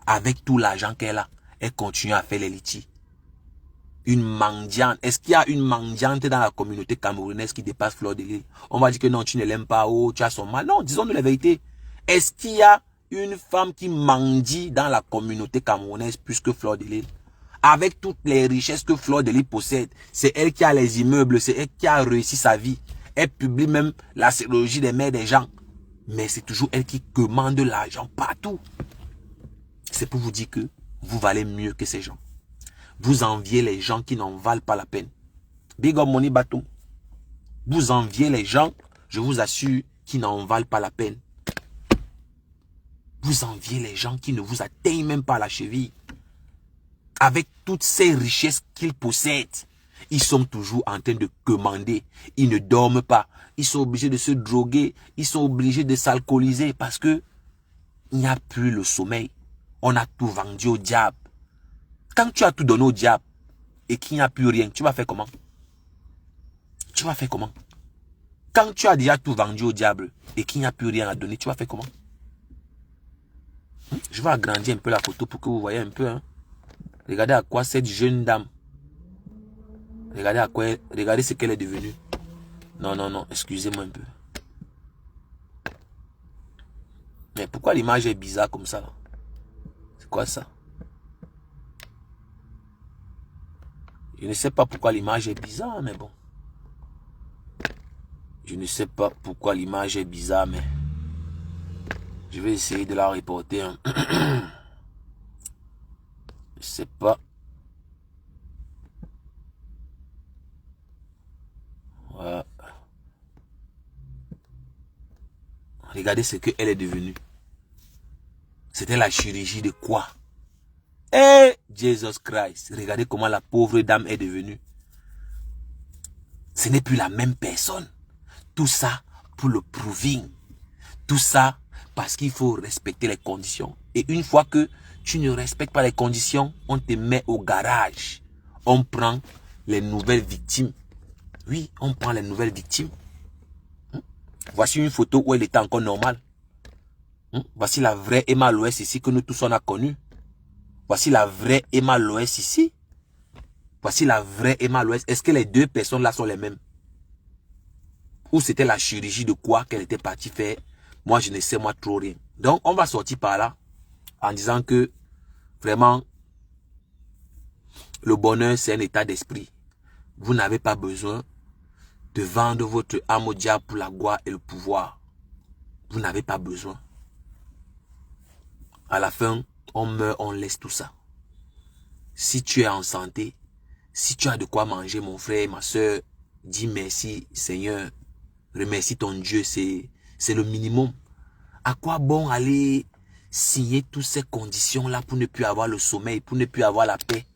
Avec tout l'argent qu'elle a, elle continue à faire les litiges. Une mendiante. Est-ce qu'il y a une mendiante dans la communauté camerounaise qui dépasse Fleur de Lys? On va dire que non, tu ne l'aimes pas, oh, tu as son mal. Non, disons-nous la vérité. Est-ce qu'il y a une femme qui mendie dans la communauté camerounaise plus que Fleur de Lys? Avec toutes les richesses que Fleur de Lys possède, c'est elle qui a les immeubles, c'est elle qui a réussi sa vie. Elle publie même la sérologie des mères des gens. Mais c'est toujours elle qui commande l'argent partout. C'est pour vous dire que vous valez mieux que ces gens. Vous enviez les gens qui n'en valent pas la peine. Big up Money Batum. Vous enviez les gens. je vous assure qu'ils n'en valent pas la peine. Vous enviez les gens qui ne vous atteignent même pas à la cheville. Avec toutes ces richesses qu'ils possèdent, ils sont toujours en train de commander. Ils ne dorment pas. Ils sont obligés de se droguer. Ils sont obligés de s'alcooliser parce que il n'y a plus le sommeil. On a tout vendu au diable. Quand tu as tout donné au diable et qu'il n'y a plus rien, tu vas faire comment? Tu vas faire comment? Quand tu as déjà tout vendu au diable et qu'il n'y a plus rien à donner, tu vas faire comment? Je vais agrandir un peu la photo pour que vous voyez un peu. Hein. Regardez à quoi cette jeune dame. Regardez à quoi. Regardez ce qu'elle est devenue. Non, non, non. Excusez-moi un peu. Mais pourquoi l'image est bizarre comme ça? C'est quoi ça? Je ne sais pas pourquoi l'image est bizarre, mais bon. Je ne sais pas pourquoi l'image est bizarre, mais je vais essayer de la reporter. Hein. Je sais pas. Voilà. Regardez ce qu'elle est devenue. C'était la chirurgie de quoi? Eh, Jesus Christ. Regardez comment la pauvre dame est devenue. Ce n'est plus la même personne. Tout ça pour le proving. Tout ça parce qu'il faut respecter les conditions. Et une fois que tu ne respectes pas les conditions, on te met au garage. On prend les nouvelles victimes. Oui, on prend les nouvelles victimes. Voici une photo où elle était encore normale. Voici la vraie Emma Loès ici que nous tous on a connue. Voici la vraie Emma Loès ici. Voici la vraie Emma Loès. Est-ce que les deux personnes là sont les mêmes? Ou c'était la chirurgie de quoi qu'elle était partie faire? Moi, je ne sais moi trop rien. Donc, on va sortir par là en disant que vraiment, le bonheur, c'est un état d'esprit. Vous n'avez pas besoin de vendre votre âme au diable pour la gloire et le pouvoir. Vous n'avez pas besoin. À la fin, on meurt, on laisse tout ça. Si tu es en santé, si tu as de quoi manger, mon frère, ma soeur, dis merci, Seigneur. Remercie ton Dieu, c'est le minimum. À quoi bon aller signer toutes ces conditions-là pour ne plus avoir le sommeil, pour ne plus avoir la paix?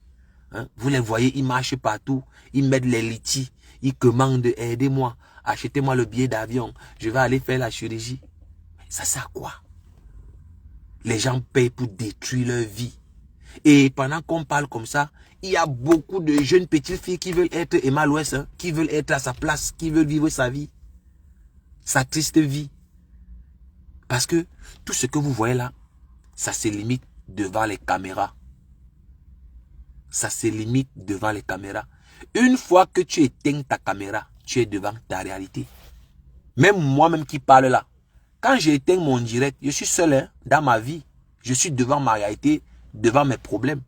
Hein? Vous les voyez, ils marchent partout, ils mettent les litiges, ils commandent, aidez-moi, achetez-moi le billet d'avion, je vais aller faire la chirurgie. Ça sert à quoi? Les gens payent pour détruire leur vie. Et pendant qu'on parle comme ça, il y a beaucoup de jeunes petites filles qui veulent être Emma Loès, hein, qui veulent être à sa place, qui veulent vivre sa vie. Sa triste vie. Parce que tout ce que vous voyez là, ça se limite devant les caméras. Ça se limite devant les caméras. Une fois que tu éteins ta caméra, tu es devant ta réalité. Même moi-même qui parle là, quand j'éteins mon direct, je suis seul hein, dans ma vie. Je suis devant ma réalité, devant mes problèmes.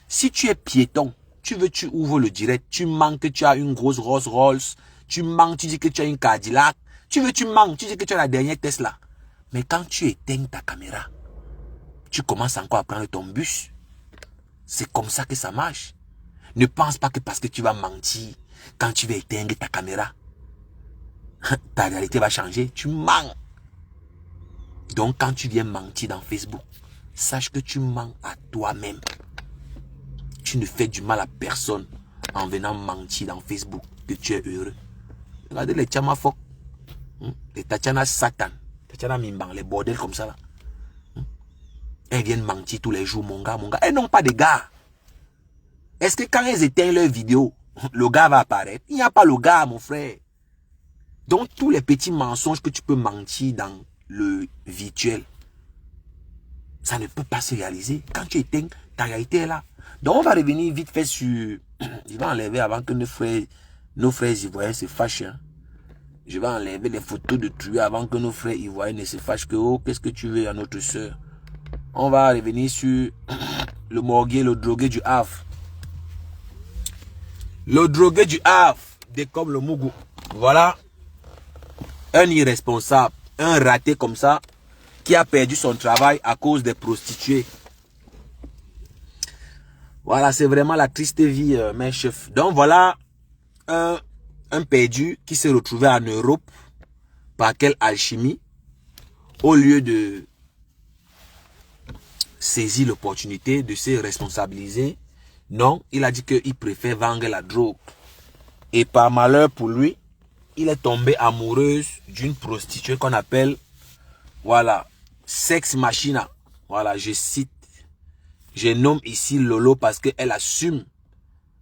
Si tu es piéton, tu ouvres le direct, tu manques que tu as une grosse Rolls Royce, tu manques, tu dis que tu as une Cadillac, tu manques, tu dis que tu as la dernière Tesla. Mais quand tu éteins ta caméra, tu commences encore à prendre ton bus. C'est comme ça que ça marche. Ne pense pas que parce que tu vas mentir, quand tu vas éteindre ta caméra, ta réalité va changer. Tu mens. Donc quand tu viens mentir dans Facebook, sache que tu mens à toi-même. Tu ne fais du mal à personne en venant mentir dans Facebook que tu es heureux. Regardez les Tchamafok, les Tatiana Satan, Tatiana Mimban, les bordels comme ça là. Elles viennent mentir tous les jours, mon gars. Elles n'ont pas de gars. Est-ce que quand elles éteignent leur vidéo, le gars va apparaître? Il n'y a pas le gars, mon frère. Donc, tous les petits mensonges que tu peux mentir dans le virtuel, ça ne peut pas se réaliser. Quand tu éteins, ta réalité est là. Donc, on va revenir vite fait sur... Je vais enlever avant que nos frères ivoiriens se fâchent. Hein. Je vais enlever les photos de truie avant que nos frères ivoiriens ne se fâchent. Que, oh, qu'est-ce que tu veux à notre soeur? On va revenir sur le morgué, le drogué du Havre. Le drogué du Havre, comme le Mougou. Voilà. Un irresponsable, un raté comme ça, qui a perdu son travail à cause des prostituées. Voilà, c'est vraiment la triste vie, mes chefs. Donc voilà, un perdu qui s'est retrouvé en Europe par quelle alchimie, au lieu de saisir l'opportunité de se responsabiliser, non, il a dit qu'il préfère vendre la drogue. Et par malheur pour lui, il est tombé amoureuse d'une prostituée qu'on appelle, voilà, Sex Machina. Voilà, je cite, je nomme ici Lolo parce qu'elle assume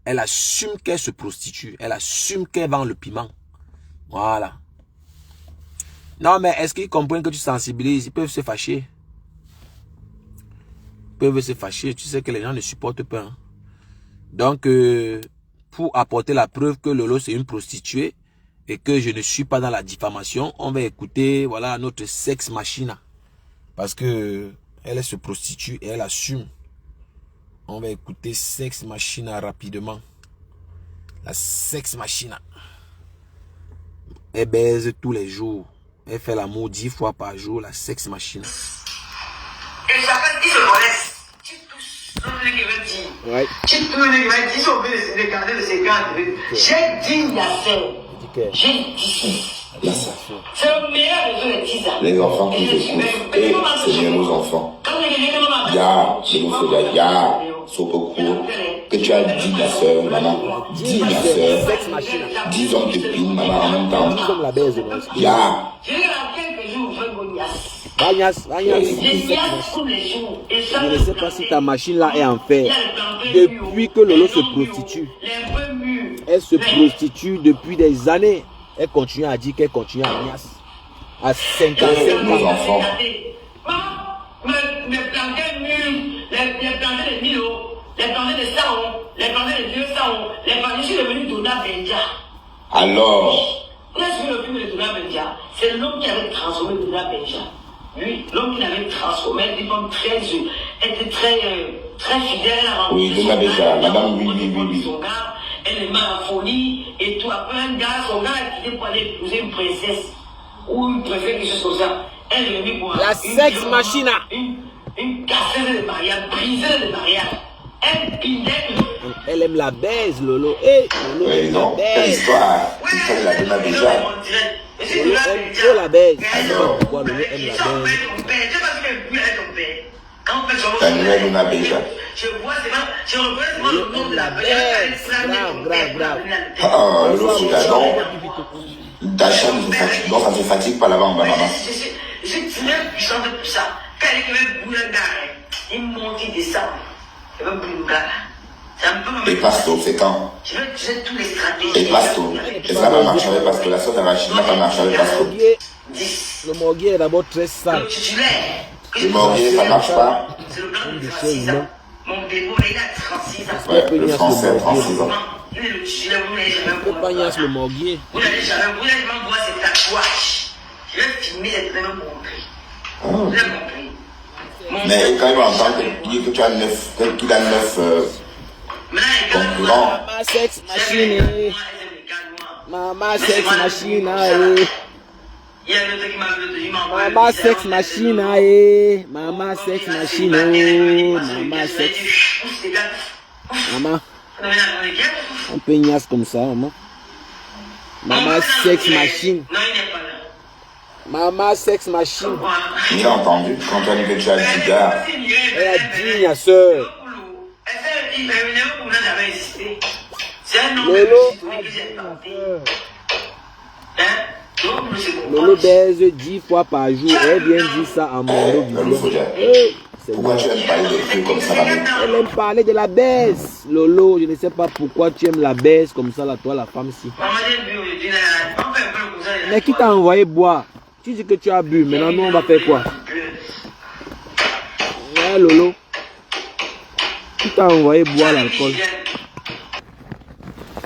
qu'elle se prostitue, elle assume qu'elle vend le piment. Voilà. Non, mais est-ce qu'ils comprennent que tu sensibilises? Ils peuvent se fâcher. Ils peuvent se fâcher. Tu sais que les gens ne supportent pas. Hein. Donc, pour apporter la preuve que Lolo c'est une prostituée et que je ne suis pas dans la diffamation, on va écouter, voilà, notre Sex Machina. Parce que elle se prostitue et elle assume. On va écouter Sex Machina rapidement. La Sex Machina. Elle baise tous les jours. Elle fait l'amour 10 fois par jour, la Sex Machina. Et chacun dit se connaissent. Tu touches. Ouais. Tu touches les qui sont venus de garder de ces gars. J'ai dit Yasser. J'ai dit. C'est le meilleur de tous les 10 ans. Les enfants qui nous écoutent, et c'est bien nos enfants. Ya, c'est nous faisons ya, Sopoko, que tu as dit la sœur, maman, dis la sœur, 10 hommes de pine, maman, en même temps. Ya. Je ne sais pas si ta machine là est en fer. Depuis que Lolo se prostitue, elle se prostitue depuis des années. Elle continue à dire qu'elle continue à niasse. À 55 nos ans. enfants. Les plantains mûrs, les plantains de 1000 euros, les plantains de 100 euros, les plantains de 200 euros, les plantains, je suis devenu Dona Benja. Alors, Qu'est-ce que le film de Dona Benja? C'est l'homme qui avait transformé Dona Benja. Lui, l'homme qui l'avait transformé, elle était très fidèle à oui, Dona Benja, madame, oui. Son gars, elle aimait la folie et tout. Après un gars, son gars a quitté pour aller épouser une princesse ou une princesse, quelque chose comme ça. Elle est venue pour la Sex Machina. Une casseuse de barrière, briseuse de barrière. Elle pinait. Elle aime la baise, Lolo. Hey, Lolo oui, aime la non, quelle baise. histoire. Tu sais la Dona Benja. Lolo aime trop la baise. Alors, pourquoi Lolo aime la baise? La nouvelle Dona Benja. Je vois seulement, je reconnais seulement le nom de la baise. Grave. Ah, Lolo Sougadon. D'achat ne se fatigue, non, ça ne se fatigue pas là-bas, maman. Je suis très puissant de tout ça. Quand il veut bouger un gars, il monte, il descend. Il veut bouger un gars. Et Pasto, c'est quand? Je veux tous les stratégies. Et Pasto, est-ce que ça va marcher avec Pasto? La sauce à machine n'a pas marché avec Pasto. Le morguier est d'abord très sale. Le morguier, ça marche pas? C'est le blanc de 36 ans. Mon bébé, il a 36 ans. Ouais, le français, 36 ans. Il est le titulaire, vous n'allez jamais Le pagnasse, le morguier. vous n'allez jamais voir ses tatouages. Je vais filmer cette même compris. Vous avez compris? Mais quand il va entendre que tu as 9, qu'il a 9 concurrents. Mama Sex Machine. Mama Sex Machine. Il y a le truc qui m'a Mama Sex Machine. Mama Sex Machine. Mama Sex. Maman. Un peu ignace comme ça, maman. Maman Sex Machine. Non, il n'est pas là. Maman Sex Machine. Il a entendu quand tu as dit que tu as 10 gars. Elle a dit, ma soeur. Lolo baise 10 fois par jour. Elle vient dire ça à mon Lolo, pourquoi tu aimes parler de trucs comme ça, maman? Elle aime parler de la baisse. Lolo, je ne sais pas pourquoi tu aimes la baisse comme ça, là, toi, la femme-ci. Mais qui t'a envoyé boire? Tu dis que tu as bu. Maintenant, nous, on va faire quoi? Ouais, Lolo. Qui t'a envoyé boire l'alcool?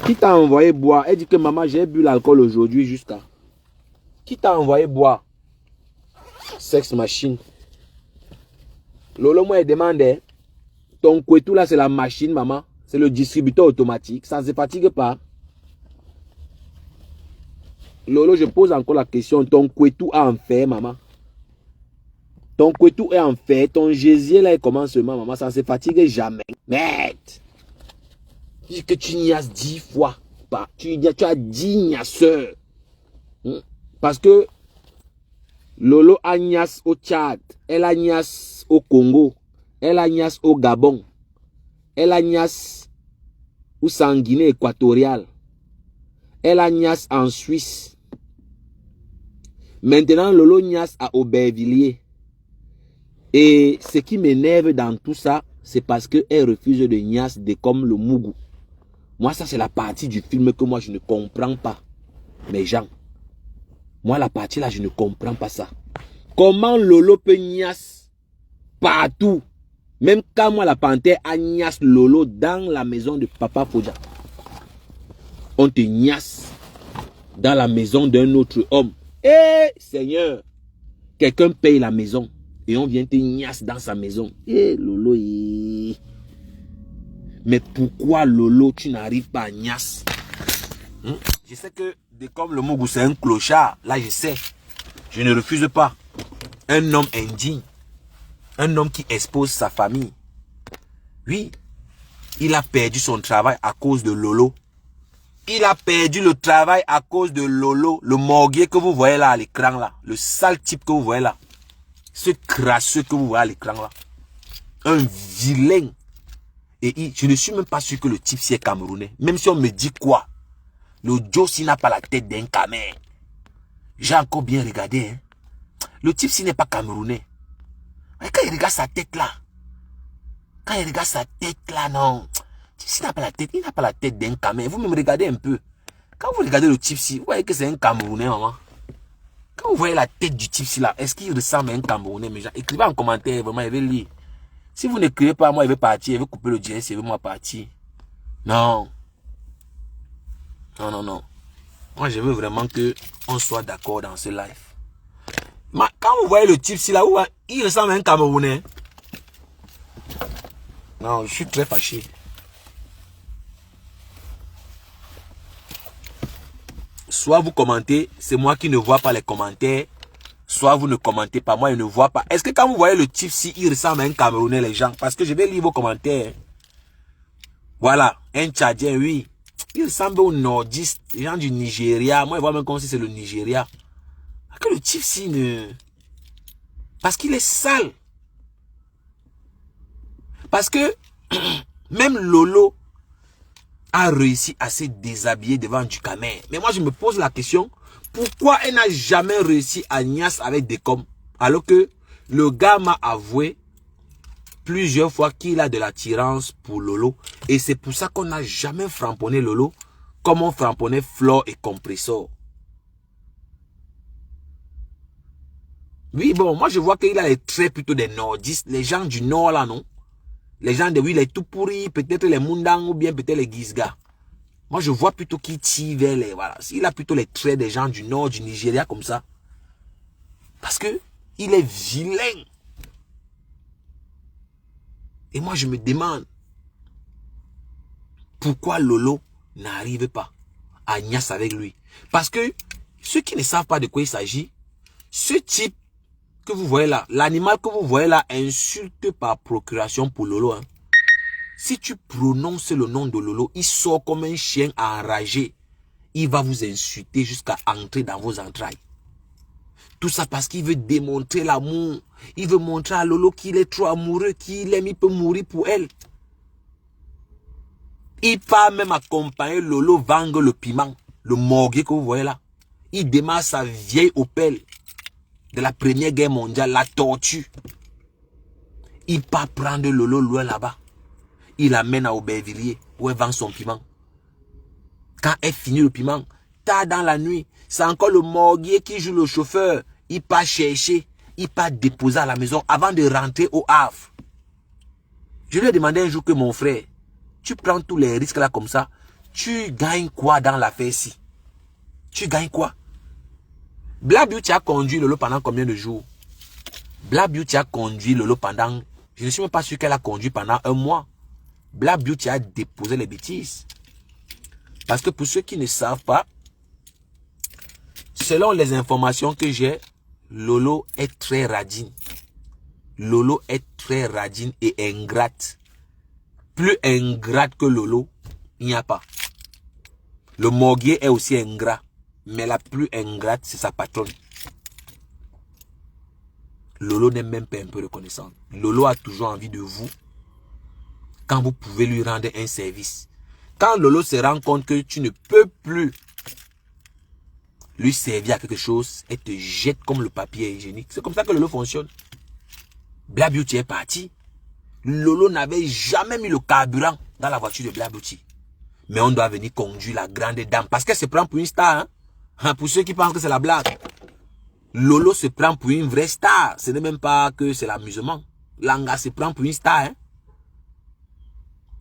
Qui t'a envoyé boire? Elle dit que maman, j'ai bu l'alcool aujourd'hui jusqu'à. Qui t'a envoyé boire? Sex Machine. Lolo, moi, il demande, ton couetou là, c'est la machine, maman. C'est le distributeur automatique. Ça ne se fatigue pas. Lolo, je pose encore la question. Ton couetou a en fait, maman. Ton couetou est en fait. Ton gésier là, il commence seulement, maman. Ça ne se fatigue jamais. Merde. Tu dis que tu niaises 10 fois. Tu as 10 niasseurs. Parce que Lolo a Nias au Tchad, elle a Nias au Congo, elle a Nias au Gabon, elle a Nias en Guinée équatoriale, elle a Nias en Suisse. Maintenant, Lolo Nias à Aubervilliers. Et ce qui m'énerve dans tout ça, c'est parce qu'elle refuse de Nias de comme le Mougou. Moi, ça, c'est la partie du film que moi, je ne comprends pas. Mes gens. Moi, la partie là, je ne comprends pas ça. Comment Lolo peut Nias partout? Même quand moi, la panthère a Nias Lolo dans la maison de Papa Fodja. On te Nias dans la maison d'un autre homme. Eh, Seigneur, quelqu'un paye la maison. Et on vient te Nias dans sa maison. Eh, Lolo. Mais pourquoi, Lolo, tu n'arrives pas à Nias? Je sais que, comme le Mougou, c'est un clochard. Là, je sais. Je ne refuse pas. Un homme indigne. Un homme qui expose sa famille. Oui. Il a perdu son travail à cause de Lolo. Il a perdu le travail à cause de Lolo. Le morguier que vous voyez là à l'écran là. Le sale type que vous voyez là. Ce crasseux que vous voyez à l'écran là. Un vilain. Et je ne suis même pas sûr que le type c'est camerounais. Même si on me dit quoi. Le Joe n'a pas la tête d'un camé. J'ai encore bien regardé. Hein. Le type n'est pas camerounais. Mais quand il regarde sa tête là. Quand il regarde sa tête là, non. Il n'a pas la tête. Il n'a pas la tête d'un camé. Vous me regardez un peu. Quand vous regardez le type vous voyez que c'est un camerounais, maman. Quand vous voyez la tête du type là, est-ce qu'il ressemble à un camerounais? Mais écrivez en commentaire, vraiment, il va lire. Si vous n'écrivez pas, moi, il veut partir. Il veut couper le direct, il veut moi partir. Non. Non, non, non. Moi, je veux vraiment que on soit d'accord dans ce live. Mais quand vous voyez le type là, il ressemble à un Camerounais. Non, je suis très fâché. Soit vous commentez, c'est moi qui ne vois pas les commentaires. Soit vous ne commentez pas, moi je ne vois pas. Est-ce que quand vous voyez le type il ressemble à un Camerounais, les gens? Parce que je vais lire vos commentaires. Voilà, un Tchadien, oui. Il ressemble aux nordistes, les gens du Nigeria. Moi, je vois même comme si c'est le Nigeria. Que le type ne... Parce qu'il est sale. Parce que même Lolo a réussi à se déshabiller devant du Camer. Mais moi, je me pose la question, pourquoi elle n'a jamais réussi à Nias avec Décom? Alors que le gars m'a avoué plusieurs fois qu'il a de l'attirance pour Lolo. Et c'est pour ça qu'on n'a jamais framponné Lolo comme on framponnait Flore et Compressor. Oui, bon, moi je vois qu'il a les traits plutôt des nordistes. Les gens du nord là, non? Les gens de oui, les tout pourris, peut-être les Mundang ou bien peut-être les Gizga. Moi je vois plutôt qu'il tire vers les... Voilà, il a plutôt les traits des gens du nord, du Nigeria comme ça. Parce que il est vilain. Et moi je me demande pourquoi Lolo n'arrive pas à Nias avec lui. Parce que ceux qui ne savent pas de quoi il s'agit, ce type que vous voyez là, l'animal que vous voyez là insulte par procuration pour Lolo. Hein. Si tu prononces le nom de Lolo, il sort comme un chien enragé. Il va vous insulter jusqu'à entrer dans vos entrailles. Tout ça parce qu'il veut démontrer l'amour. Il veut montrer à Lolo qu'il est trop amoureux, qu'il aime, il peut mourir pour elle. Il part même accompagner Lolo vendre le piment, le morguet que vous voyez là. Il démarre sa vieille Opel de la Première Guerre mondiale, la tortue. Il part prendre Lolo loin là-bas. Il l'amène à Aubervilliers où elle vend son piment. Quand elle finit le piment, tard dans la nuit, c'est encore le morguier qui joue le chauffeur. Il part chercher, il part déposer à la maison avant de rentrer au Havre. Je lui ai demandé un jour que mon frère, tu prends tous les risques là comme ça, tu gagnes quoi dans l'affaire-ci? Tu gagnes quoi? Black Beauty a conduit Lolo pendant combien de jours? Black Beauty a conduit Lolo pendant... Je ne suis même pas sûr qu'elle a conduit pendant un mois. Black Beauty a déposé les bêtises. Parce que pour ceux qui ne savent pas, selon les informations que j'ai, Lolo est très radine. Lolo est très radine et ingrate. Plus ingrate que Lolo, il n'y a pas. Le morguier est aussi ingrat. Mais la plus ingrate, c'est sa patronne. Lolo n'est même pas un peu reconnaissant. Lolo a toujours envie de vous quand vous pouvez lui rendre un service. Quand Lolo se rend compte que tu ne peux plus lui servir à quelque chose, elle te jette comme le papier hygiénique. C'est comme ça que Lolo fonctionne. Black Beauty est parti. Lolo n'avait jamais mis le carburant dans la voiture de Black Beauty. Mais on doit venir conduire la grande dame. Parce qu'elle se prend pour une star. Hein? Pour ceux qui pensent que c'est la blague. Lolo se prend pour une vraie star. Ce n'est même pas que c'est l'amusement. Langa se prend pour une star. Hein?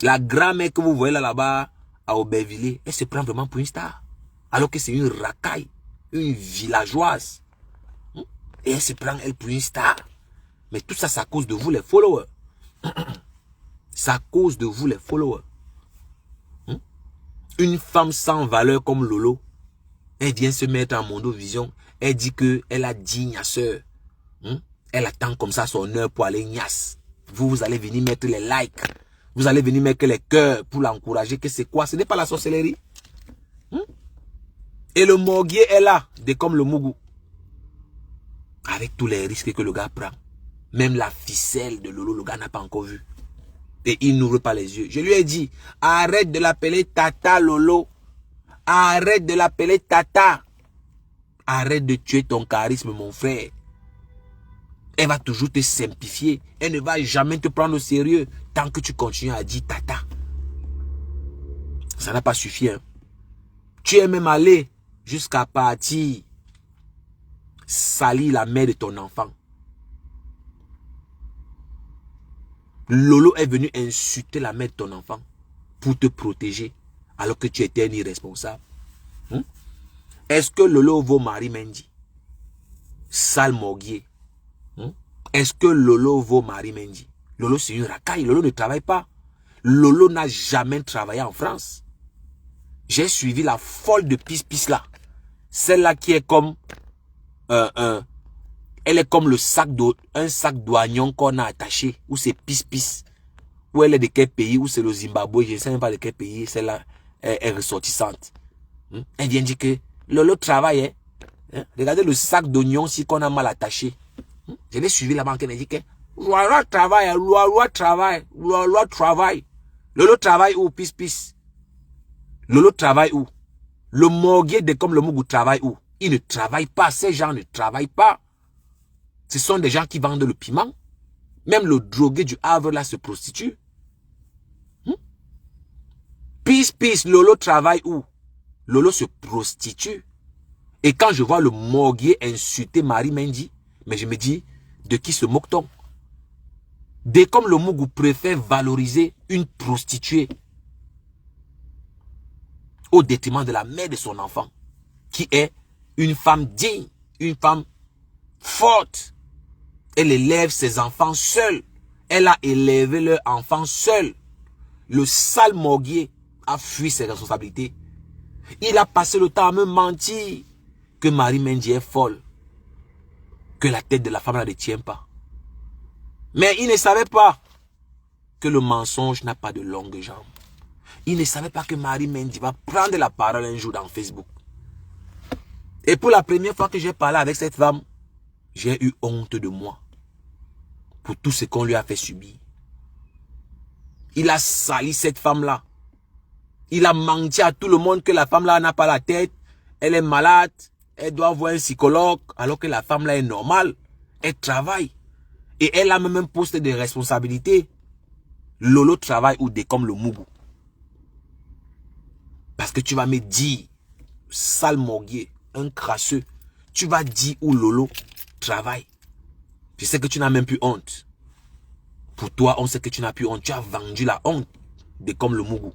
La grand-mère que vous voyez là-bas à Aubervilliers, elle se prend vraiment pour une star. Alors que c'est une racaille, une villageoise. Et elle se prend elle pour une star. Mais tout ça, c'est à cause de vous les followers. C'est à cause de vous les followers. Une femme sans valeur comme Lolo, elle vient se mettre en Mondovision. Elle dit qu'elle a 10 gnasseurs. Elle attend comme ça son heure pour aller gnasse. Vous allez venir mettre les likes. Vous allez venir mettre les cœurs pour l'encourager. Que c'est quoi? Ce n'est pas la sorcellerie. Et le morguier est là, comme le Mougou. Avec tous les risques que le gars prend. Même la ficelle de Lolo, le gars n'a pas encore vu. Et il n'ouvre pas les yeux. Je lui ai dit, arrête de l'appeler Tata Lolo. Arrête de l'appeler Tata. Arrête de tuer ton charisme, mon frère. Elle va toujours te simplifier. Elle ne va jamais te prendre au sérieux tant que tu continues à dire Tata. Ça n'a pas suffi. Hein. Tu es même allé jusqu'à partir salir la mère de ton enfant. Lolo est venu insulter la mère de ton enfant pour te protéger alors que tu étais un irresponsable. Est-ce que Lolo vaut Marie Mendy? Sale morguier. Est-ce que Lolo vaut Marie Mendy? Lolo c'est une racaille. Lolo ne travaille pas. Lolo n'a jamais travaillé en France. J'ai suivi la folle de Pis là. Celle-là qui est comme elle est comme un sac d'oignon qu'on a attaché. Où c'est Pis. Où elle est de quel pays? Où c'est le Zimbabwe? Je ne sais même pas de quel pays. Celle-là est ressortissante. Elle vient dire que Lolo travaille. Hein? Regardez le sac d'oignon si qu'on a mal attaché. Je l'ai suivi la banque. Elle dit que Lolo travaille. Lolo travaille. Lolo travaille. Lolo travaille où? Pis. Lolo travaille où? Le morguier de comme le Mougou travaille où? Il ne travaille pas. Ces gens ne travaillent pas. Ce sont des gens qui vendent le piment. Même le drogué du Havre là se prostitue. Pis, Lolo travaille où? Lolo se prostitue. Et quand je vois le morguier insulter Marie Mendy, mais je me dis, de qui se moque-t-on? Dès comme le Mougou préfère valoriser une prostituée au détriment de la mère de son enfant, qui est une femme digne, une femme forte. Elle élève ses enfants seule. Elle a élevé leurs enfants seule. Le sale morguier a fui ses responsabilités. Il a passé le temps à me mentir que Marie Mendy est folle. Que la tête de la femme ne tient pas. Mais il ne savait pas que le mensonge n'a pas de longues jambes. Il ne savait pas que Marie Mendy va prendre la parole un jour dans Facebook. Et pour la première fois que j'ai parlé avec cette femme, j'ai eu honte de moi. Pour tout ce qu'on lui a fait subir. Il a sali cette femme-là. Il a menti à tout le monde que la femme-là n'a pas la tête. Elle est malade. Elle doit voir un psychologue. Alors que la femme-là est normale. Elle travaille. Et elle a même un poste de responsabilité. Lolo travaille ou des comme le Mougou. Parce que tu vas me dire, sale morguier, un crasseux, tu vas dire où Lolo travaille. Je sais que tu n'as même plus honte. Pour toi, on sait que tu n'as plus honte. Tu as vendu la honte de comme le Mougou.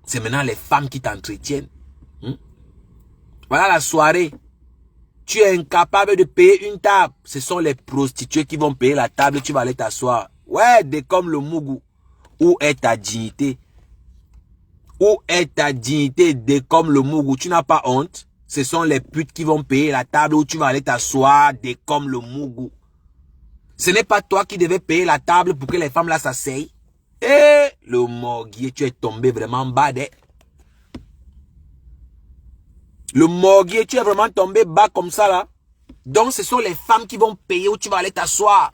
C'est maintenant les femmes qui t'entretiennent. Voilà la soirée. Tu es incapable de payer une table. Ce sont les prostituées qui vont payer la table. Tu vas aller t'asseoir. Ouais, de comme le Mougou. Où est ta dignité? Où est ta dignité de comme le Mougou? Tu n'as pas honte? Ce sont les putes qui vont payer la table où tu vas aller t'asseoir de comme le Mougou. Ce n'est pas toi qui devais payer la table pour que les femmes là s'asseyent. Eh, le morguier, tu es tombé vraiment bas. Le morguier, tu es vraiment tombé bas comme ça là. Donc, ce sont les femmes qui vont payer où tu vas aller t'asseoir.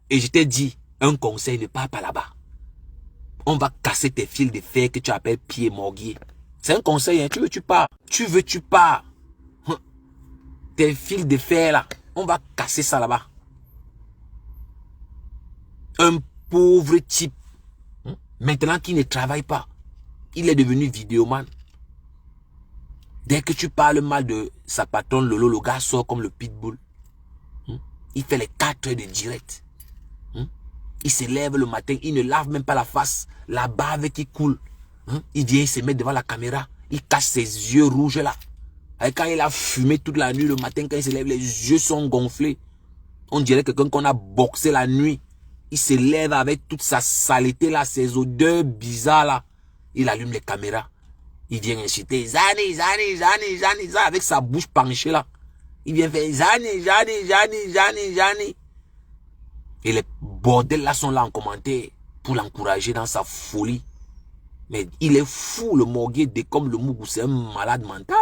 Et je t'ai dit, un conseil, ne pars pas là-bas. On va casser tes fils de fer que tu appelles pieds morguiers. C'est un conseil, hein. Tu veux, tu pars. Tu veux, tu pars. Tes fils de fer là, on va casser ça là-bas. Un pauvre type, maintenant qui ne travaille pas, il est devenu vidéoman. Dès que tu parles mal de sa patronne Lolo, le gars sort comme le pitbull. Il fait les 4 heures de direct. Il se lève le matin, il ne lave même pas la face, la bave qui coule. Il vient se mettre devant la caméra, il cache ses yeux rouges là. Et quand il a fumé toute la nuit, le matin, quand il se lève, les yeux sont gonflés. On dirait quelqu'un qu'on a boxé la nuit. Il se lève avec toute sa saleté là, ses odeurs bizarres là. Il allume les caméras. Il vient inciter Zani, Zani, Zani, Zani, Zani, avec sa bouche penchée là. Il vient faire Zani, Zani, Zani, Zani, Zani. Et les bordels là sont là en commentaire pour l'encourager dans sa folie. Mais il est fou, le Morgué, dès comme le Mougou, c'est un malade mental.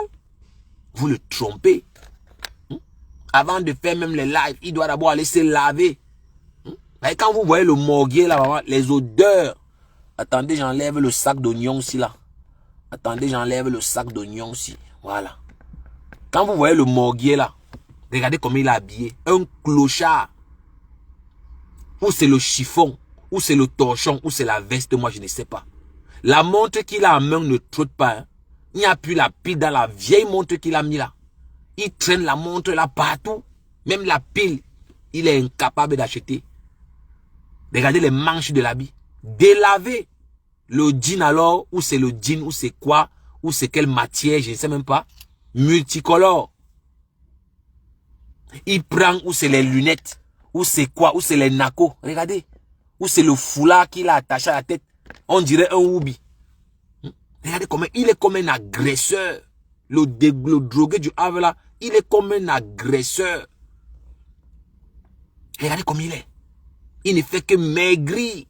Vous le trompez. Avant de faire même les lives, il doit d'abord aller se laver. Et quand vous voyez le Morgué là, vraiment, les odeurs. Attendez, j'enlève le sac d'oignons aussi là. Attendez, j'enlève le sac d'oignons aussi. Voilà. Quand vous voyez le Morgué là, regardez comment il est habillé. Un clochard. Ou c'est le chiffon, ou c'est le torchon, ou c'est la veste, moi je ne sais pas. La montre qu'il a en main ne trotte pas. Il n'y a plus la pile dans la vieille montre qu'il a mis là. Il traîne la montre là partout. Même la pile, il est incapable d'acheter. Regardez les manches de l'habit. Délavé. Le jean alors, ou c'est le jean, ou c'est quoi, ou c'est quelle matière, je ne sais même pas. Multicolore. Il prend, ou c'est les lunettes, ou c'est quoi, ou c'est les nacos. Regardez. Ou c'est le foulard qu'il a attaché à la tête. On dirait un oubi. Regardez comment il est comme un agresseur. Le drogué du Havre là, il est comme un agresseur. Regardez comme il est. Il ne fait que maigrir.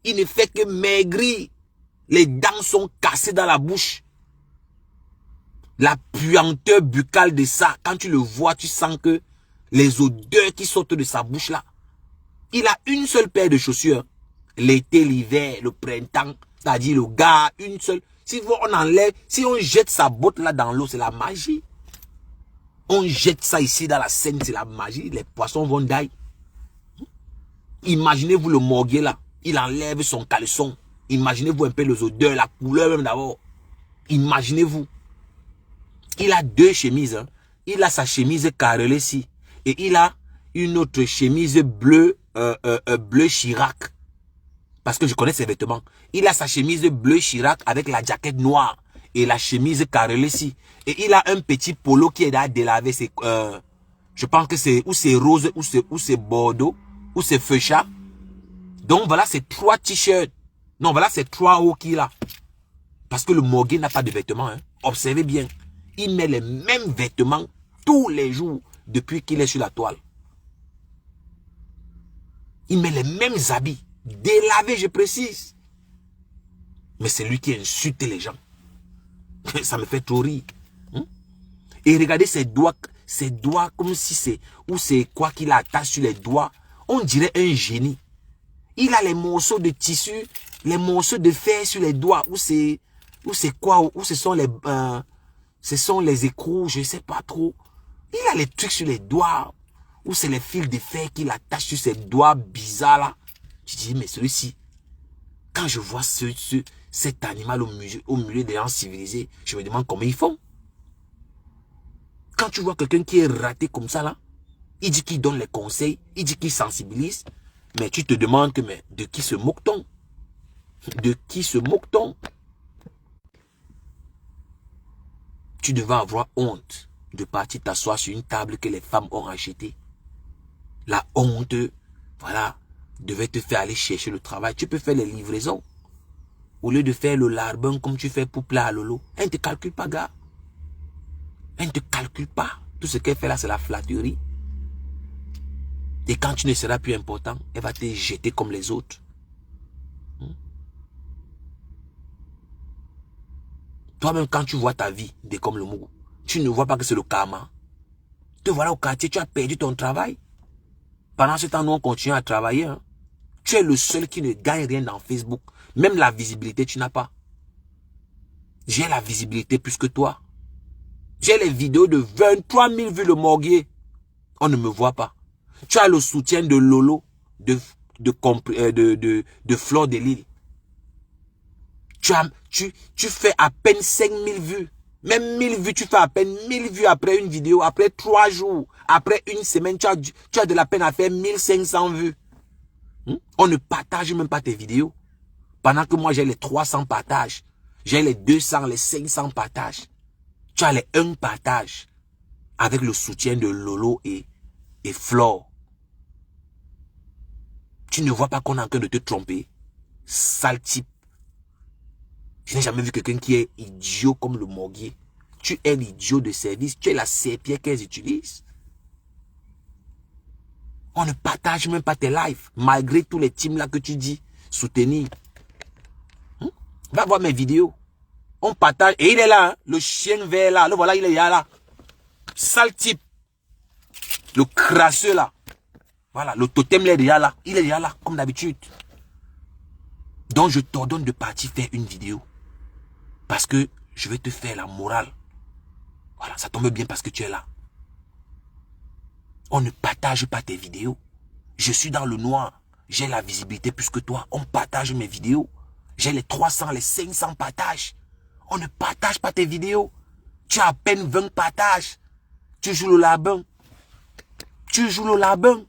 Il ne fait que maigrir. Les dents sont cassées dans la bouche. La puanteur buccale de ça, quand tu le vois, tu sens que les odeurs qui sortent de sa bouche là. Il a une seule paire de chaussures. L'été, l'hiver, le printemps, c'est-à-dire le gars, une seule. Si on enlève, si on jette sa botte là dans l'eau, c'est la magie. On jette ça ici dans la Seine, c'est la magie. Les poissons vont die. Imaginez-vous le Morgué là. Il enlève son caleçon. Imaginez-vous un peu les odeurs, la couleur même d'abord. Imaginez-vous. Il a 2 chemises. Hein. Il a sa chemise carrelée ici. Et il a une autre chemise bleu Chirac. Parce que je connais ses vêtements. Il a sa chemise bleu Chirac avec la jaquette noire. Et la chemise carrelée ici. Et il a un petit polo qui est à délaver. Je pense que c'est ou c'est rose, ou c'est bordeaux, ou c'est feu chat. Donc voilà, c'est 3 t-shirts. Non, voilà, c'est 3 hauts qu'il a. Parce que le Morgué n'a pas de vêtements. Hein. Observez bien. Il met les mêmes vêtements tous les jours depuis qu'il est sur la toile. Il met les mêmes habits. Délavés, je précise. Mais c'est lui qui insulte les gens. Ça me fait trop rire. Et regardez ses doigts comme si c'est... Ou c'est quoi qu'il a attaché sur les doigts. On dirait un génie. Il a les morceaux de tissu, les morceaux de fer sur les doigts. Ou c'est quoi? Ou ce sont les écrous, je ne sais pas trop. Il a les trucs sur les doigts. Ou c'est les fils de fer qu'il attache sur ses doigts bizarres là. Je dis, mais celui-ci, quand je vois cet animal au milieu des gens civilisés, je me demande comment ils font. Quand tu vois quelqu'un qui est raté comme ça là, il dit qu'il donne les conseils, il dit qu'il sensibilise, mais tu te demandes que, mais de qui se moque-t-on? De qui se moque-t-on? Tu devais avoir honte de partir t'asseoir sur une table que les femmes ont achetée. La honte, voilà, devait te faire aller chercher le travail. Tu peux faire les livraisons. Au lieu de faire le larbin comme tu fais pour plat à Lolo. Elle ne te calcule pas, gars. Elle ne te calcule pas. Tout ce qu'elle fait là, c'est la flatterie. Et quand tu ne seras plus important, elle va te jeter comme les autres. Toi-même, quand tu vois ta vie de comme le Mougou, tu ne vois pas que c'est le karma. Te voilà au quartier, tu as perdu ton travail. Pendant ce temps, nous, on continue à travailler. Hein. Tu es le seul qui ne gagne rien dans Facebook. Même la visibilité, tu n'as pas. J'ai la visibilité plus que toi. J'ai les vidéos de 23 000 vues le morguier. On ne me voit pas. Tu as le soutien de Lolo, de Fleur de Lille. Tu fais à peine 5 000 vues. Même 1000 vues, tu fais à peine 1000 vues après une vidéo, après 3 jours, après une semaine, tu as de la peine à faire 1500 vues. On ne partage même pas tes vidéos. Pendant que moi, j'ai les 300 partages. J'ai les 200, les 500 partages. Tu as les 1 partage avec le soutien de Lolo et Flore. Tu ne vois pas qu'on est en train de te tromper. Sale type. Je n'ai jamais vu quelqu'un qui est idiot comme le morguier. Tu es l'idiot de service. Tu es la serpillère qu'elles utilisent. On ne partage même pas tes lives. Malgré tous les teams là que tu dis soutenir. Va voir mes vidéos. On partage. Et il est là. Hein? Le chien vert là. Le voilà, il est là. Sale type. Le crasseux là. Voilà. Le totem là est déjà là. Il est déjà là. Comme d'habitude. Donc je t'ordonne de partir faire une vidéo. Parce que je vais te faire la morale. Voilà, ça tombe bien parce que tu es là. On ne partage pas tes vidéos. Je suis dans le noir. J'ai la visibilité plus que toi. On partage mes vidéos. J'ai les 300, les 500 partages. On ne partage pas tes vidéos. Tu as à peine 20 partages. Tu joues le labin. Tu joues le labin.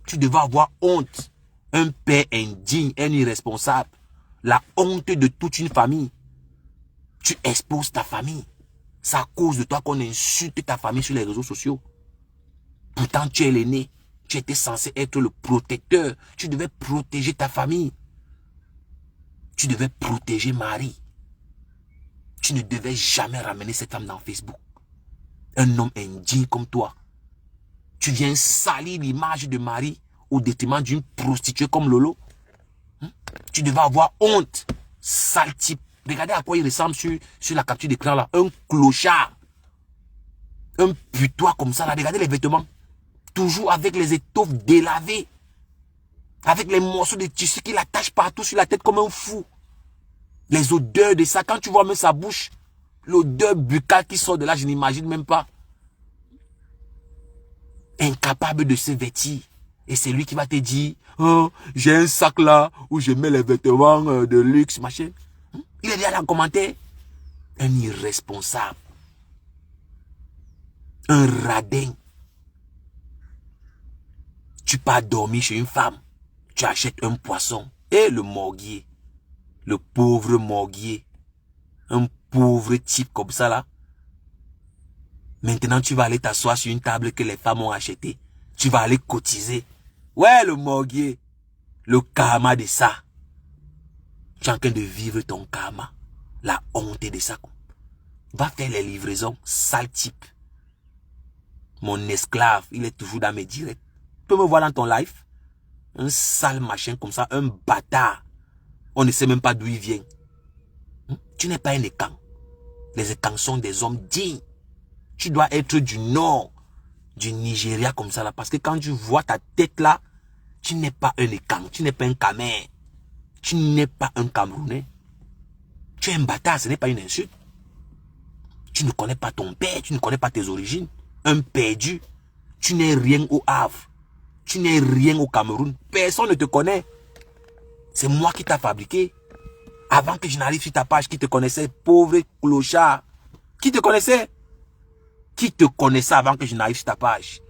Tu devais avoir honte. Un père indigne, un irresponsable. La honte de toute une famille. Tu exposes ta famille. C'est à cause de toi qu'on insulte ta famille sur les réseaux sociaux. Pourtant, tu es l'aîné. Tu étais censé être le protecteur. Tu devais protéger ta famille. Tu devais protéger Marie. Tu ne devais jamais ramener cette femme dans Facebook. Un homme indigne comme toi. Tu viens salir l'image de Marie au détriment d'une prostituée comme Lolo. Tu devais avoir honte. Sale type. Regardez à quoi il ressemble sur la capture d'écran là. Un clochard. Un putois comme ça là. Regardez les vêtements. Toujours avec les étoffes délavées. Avec les morceaux de tissu qu'il attache partout sur la tête comme un fou. Les odeurs de ça. Quand tu vois même sa bouche. L'odeur buccale qui sort de là, je n'imagine même pas. Incapable de se vêtir. Et c'est lui qui va te dire, oh, j'ai un sac là où je mets les vêtements de luxe, machin. Il est déjà dans le commentaire. Un irresponsable. Un radin. Tu pars dormir chez une femme. Tu achètes un poisson. Et le morguier. Le pauvre morguier. Un pauvre type comme ça là. Maintenant tu vas aller t'asseoir sur une table que les femmes ont achetée. Tu vas aller cotiser. Ouais, le morguier. Le karma de ça. Tu es en train de vivre ton karma. La honte de ça. Va faire les livraisons. Sale type. Mon esclave, il est toujours dans mes directs. Tu peux me voir dans ton live. Un sale machin comme ça. Un bâtard. On ne sait même pas d'où il vient. Tu n'es pas un écan. Les écans sont des hommes dignes. Tu dois être du nord. Du Nigeria comme ça là. Parce que quand tu vois ta tête là. Tu n'es pas un écan. Tu n'es pas un Camer. Tu n'es pas un Camerounais. Tu es un bâtard, ce n'est pas une insulte. Tu ne connais pas ton père, tu ne connais pas tes origines. Un perdu. Tu n'es rien au Havre. Tu n'es rien au Cameroun. Personne ne te connaît. C'est moi qui t'a fabriqué. Avant que je n'arrive sur ta page, qui te connaissait, pauvre clochard. Qui te connaissait? Qui te connaissait avant que je n'arrive sur ta page?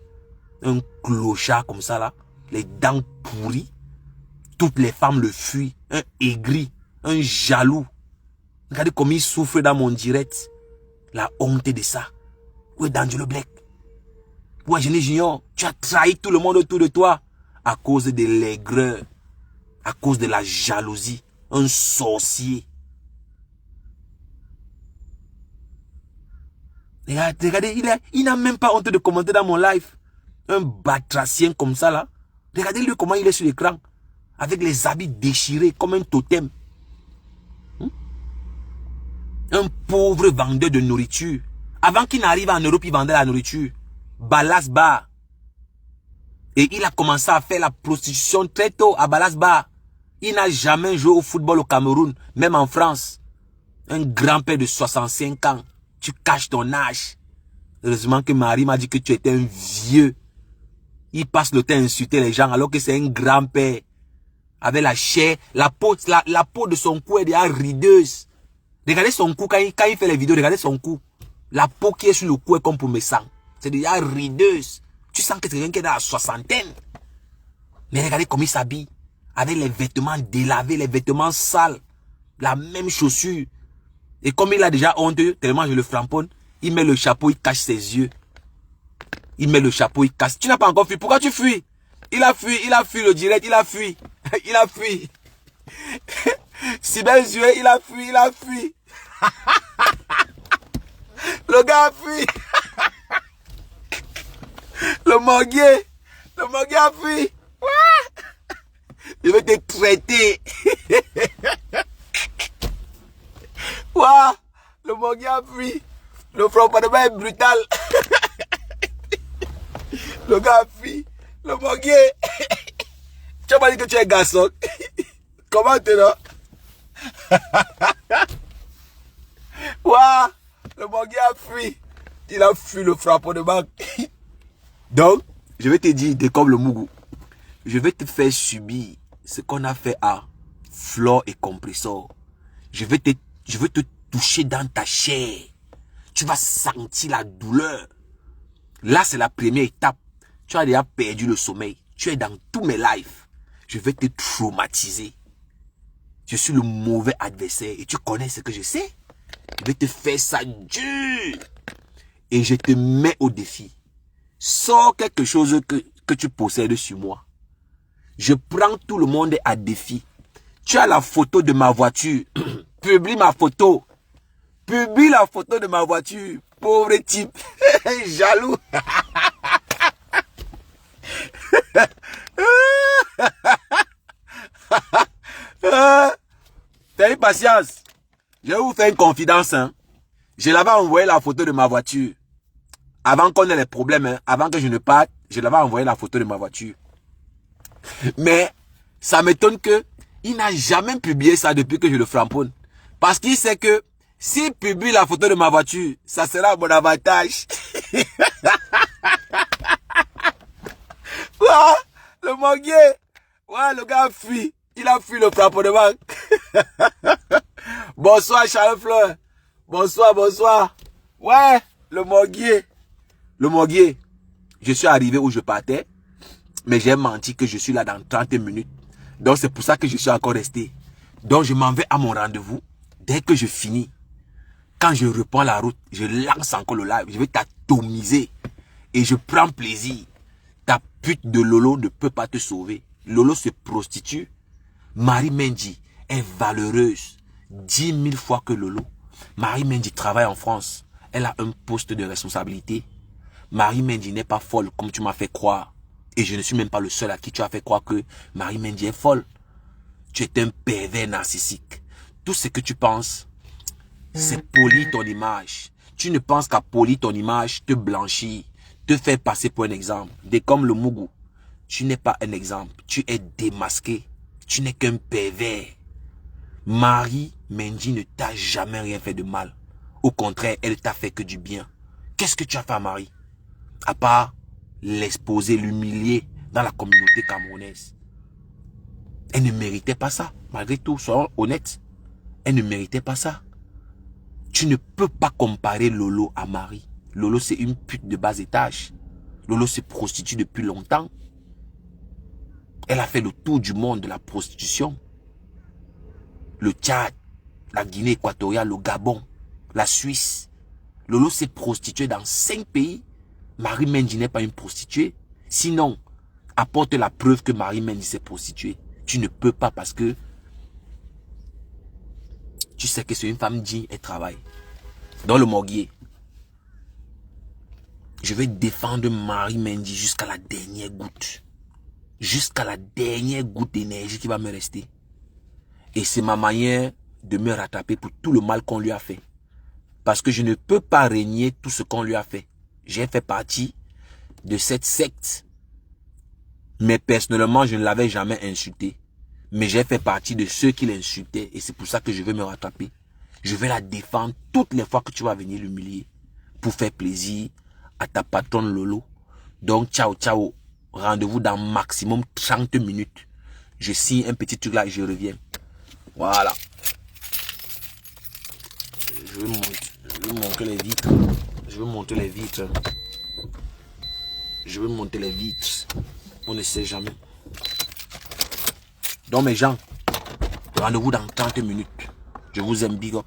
Un clochard comme ça là. Les dents pourries. Toutes les femmes le fuient. Un aigri. Un jaloux. Regardez comme il souffre dans mon direct. La honte de ça. Où est D'Angelo Black? Où est Génie Junior? Tu as trahi tout le monde autour de toi. À cause de l'aigreur. À cause de la jalousie. Un sorcier. Regardez, il n'a même pas honte de commenter dans mon live. Un batracien comme ça là. Regardez-lui comment il est sur l'écran. Avec les habits déchirés comme un totem. Un pauvre vendeur de nourriture. Avant qu'il n'arrive en Europe, il vendait la nourriture. Ballas Bar. Et il a commencé à faire la prostitution très tôt à Ballas Bar. Il n'a jamais joué au football au Cameroun, même en France. Un grand-père de 65 ans. Tu caches ton âge. Heureusement que Marie m'a dit que tu étais un vieux. Il passe le temps à insulter les gens alors que c'est un grand-père. Avec la chair, la peau de son cou est déjà rideuse. Regardez son cou, quand il fait les vidéos, regardez son cou. La peau qui est sur le cou est comme pour mes sangs. C'est déjà rideuse. Tu sens que c'est quelqu'un qui est dans la soixantaine. Mais regardez comment il s'habille. Avec les vêtements délavés, les vêtements sales. La même chaussure. Et comme il a déjà honte, tellement je le framponne, il met le chapeau, il cache ses yeux. Il met le chapeau, il cache. Tu n'as pas encore fui. Pourquoi tu fuis? Il a fui le direct, il a fui. Il a fui. Si bien joué, il a fui. Le gars a fui. Le manguier a fui. Je vais te traiter. Ouah, le manguier a fui. Le frompement est brutal. Le gars a fui. Le manguier. Tu as pas dit que tu es garçon. Comment tu es là? Ouah, le manguier a fui. Il a fui le frappeur de banque. Donc, je vais te dire, comme le Mougou, je vais te faire subir ce qu'on a fait à Flore et Compressor. Je vais te toucher dans ta chair. Tu vas sentir la douleur. Là, c'est la première étape. Tu as déjà perdu le sommeil. Tu es dans tous mes lives. Je vais te traumatiser. Je suis le mauvais adversaire. Et tu connais ce que je sais. Je vais te faire ça dur. Et je te mets au défi. Sors quelque chose que tu possèdes sur moi. Je prends tout le monde à défi. Tu as la photo de ma voiture. Publie ma photo. Publie la photo de ma voiture. Pauvre type. Jaloux. Fais patience. Je vais vous faire une confidence. Hein. Je l'avais envoyé la photo de ma voiture. Avant qu'on ait les problèmes, hein, avant que je ne parte, je l'avais envoyé la photo de ma voiture. Mais ça m'étonne que il n'a jamais publié ça depuis que je le framponne. Parce qu'il sait que s'il publie la photo de ma voiture, ça sera mon avantage. Ouah, le manguier. Ouais, le gars a fui. Il a fui le frappeur de banque. Bonsoir Charles Fleur. Bonsoir. Ouais, le manguier. Le manguier. Je suis arrivé où je partais. Mais j'ai menti que je suis là dans 30 minutes. Donc c'est pour ça que je suis encore resté. Donc je m'en vais à mon rendez-vous. Dès que je finis, quand je reprends la route, je lance encore le live. Je vais t'atomiser. Et je prends plaisir. Ta pute de Lolo ne peut pas te sauver. Lolo se prostitue. Marie Mendy est valeureuse 10 000 fois que Lolo. Marie Mendy travaille en France. Elle a un poste de responsabilité. Marie Mendy n'est pas folle comme tu m'as fait croire. Et je ne suis même pas le seul à qui tu as fait croire que Marie Mendy est folle. Tu es un pervers narcissique. Tout ce que tu penses, c'est polir ton image. Tu ne penses qu'à polir ton image, te blanchir, te faire passer pour un exemple. Dès comme le Mougou, tu n'es pas un exemple. Tu es démasqué. Tu n'es qu'un pervers. Marie Mendy ne t'a jamais rien fait de mal. Au contraire, elle t'a fait que du bien. Qu'est-ce que tu as fait à Marie? À part l'exposer, l'humilier dans la communauté camerounaise. Elle ne méritait pas ça. Malgré tout, soyons honnêtes. Elle ne méritait pas ça. Tu ne peux pas comparer Lolo à Marie. Lolo, c'est une pute de bas étage. Lolo se prostitue depuis longtemps. Elle a fait le tour du monde de la prostitution. Le Tchad, la Guinée équatoriale, le Gabon, la Suisse. Lolo s'est prostitué dans 5 pays. Marie Mendy n'est pas une prostituée. Sinon, apporte la preuve que Marie Mendy s'est prostituée. Tu ne peux pas parce que tu sais que c'est une femme digne et travaille. Dans le Moguier, je vais défendre Marie Mendy jusqu'à la dernière goutte. Jusqu'à la dernière goutte d'énergie qui va me rester. Et c'est ma manière de me rattraper pour tout le mal qu'on lui a fait. Parce que je ne peux pas régner tout ce qu'on lui a fait. J'ai fait partie de cette secte. Mais personnellement, je ne l'avais jamais insulté. Mais j'ai fait partie de ceux qui l'insultaient. Et c'est pour ça que je vais me rattraper. Je vais la défendre toutes les fois que tu vas venir l'humilier. Pour faire plaisir à ta patronne Lolo. Donc, ciao, ciao. Rendez-vous dans maximum 30 minutes. Je signe un petit truc là et je reviens. Voilà. Je vais monter les vitres. Je vais monter les vitres. Je vais monter les vitres. On ne sait jamais. Donc mes gens, rendez-vous dans 30 minutes. Je vous aime, big up.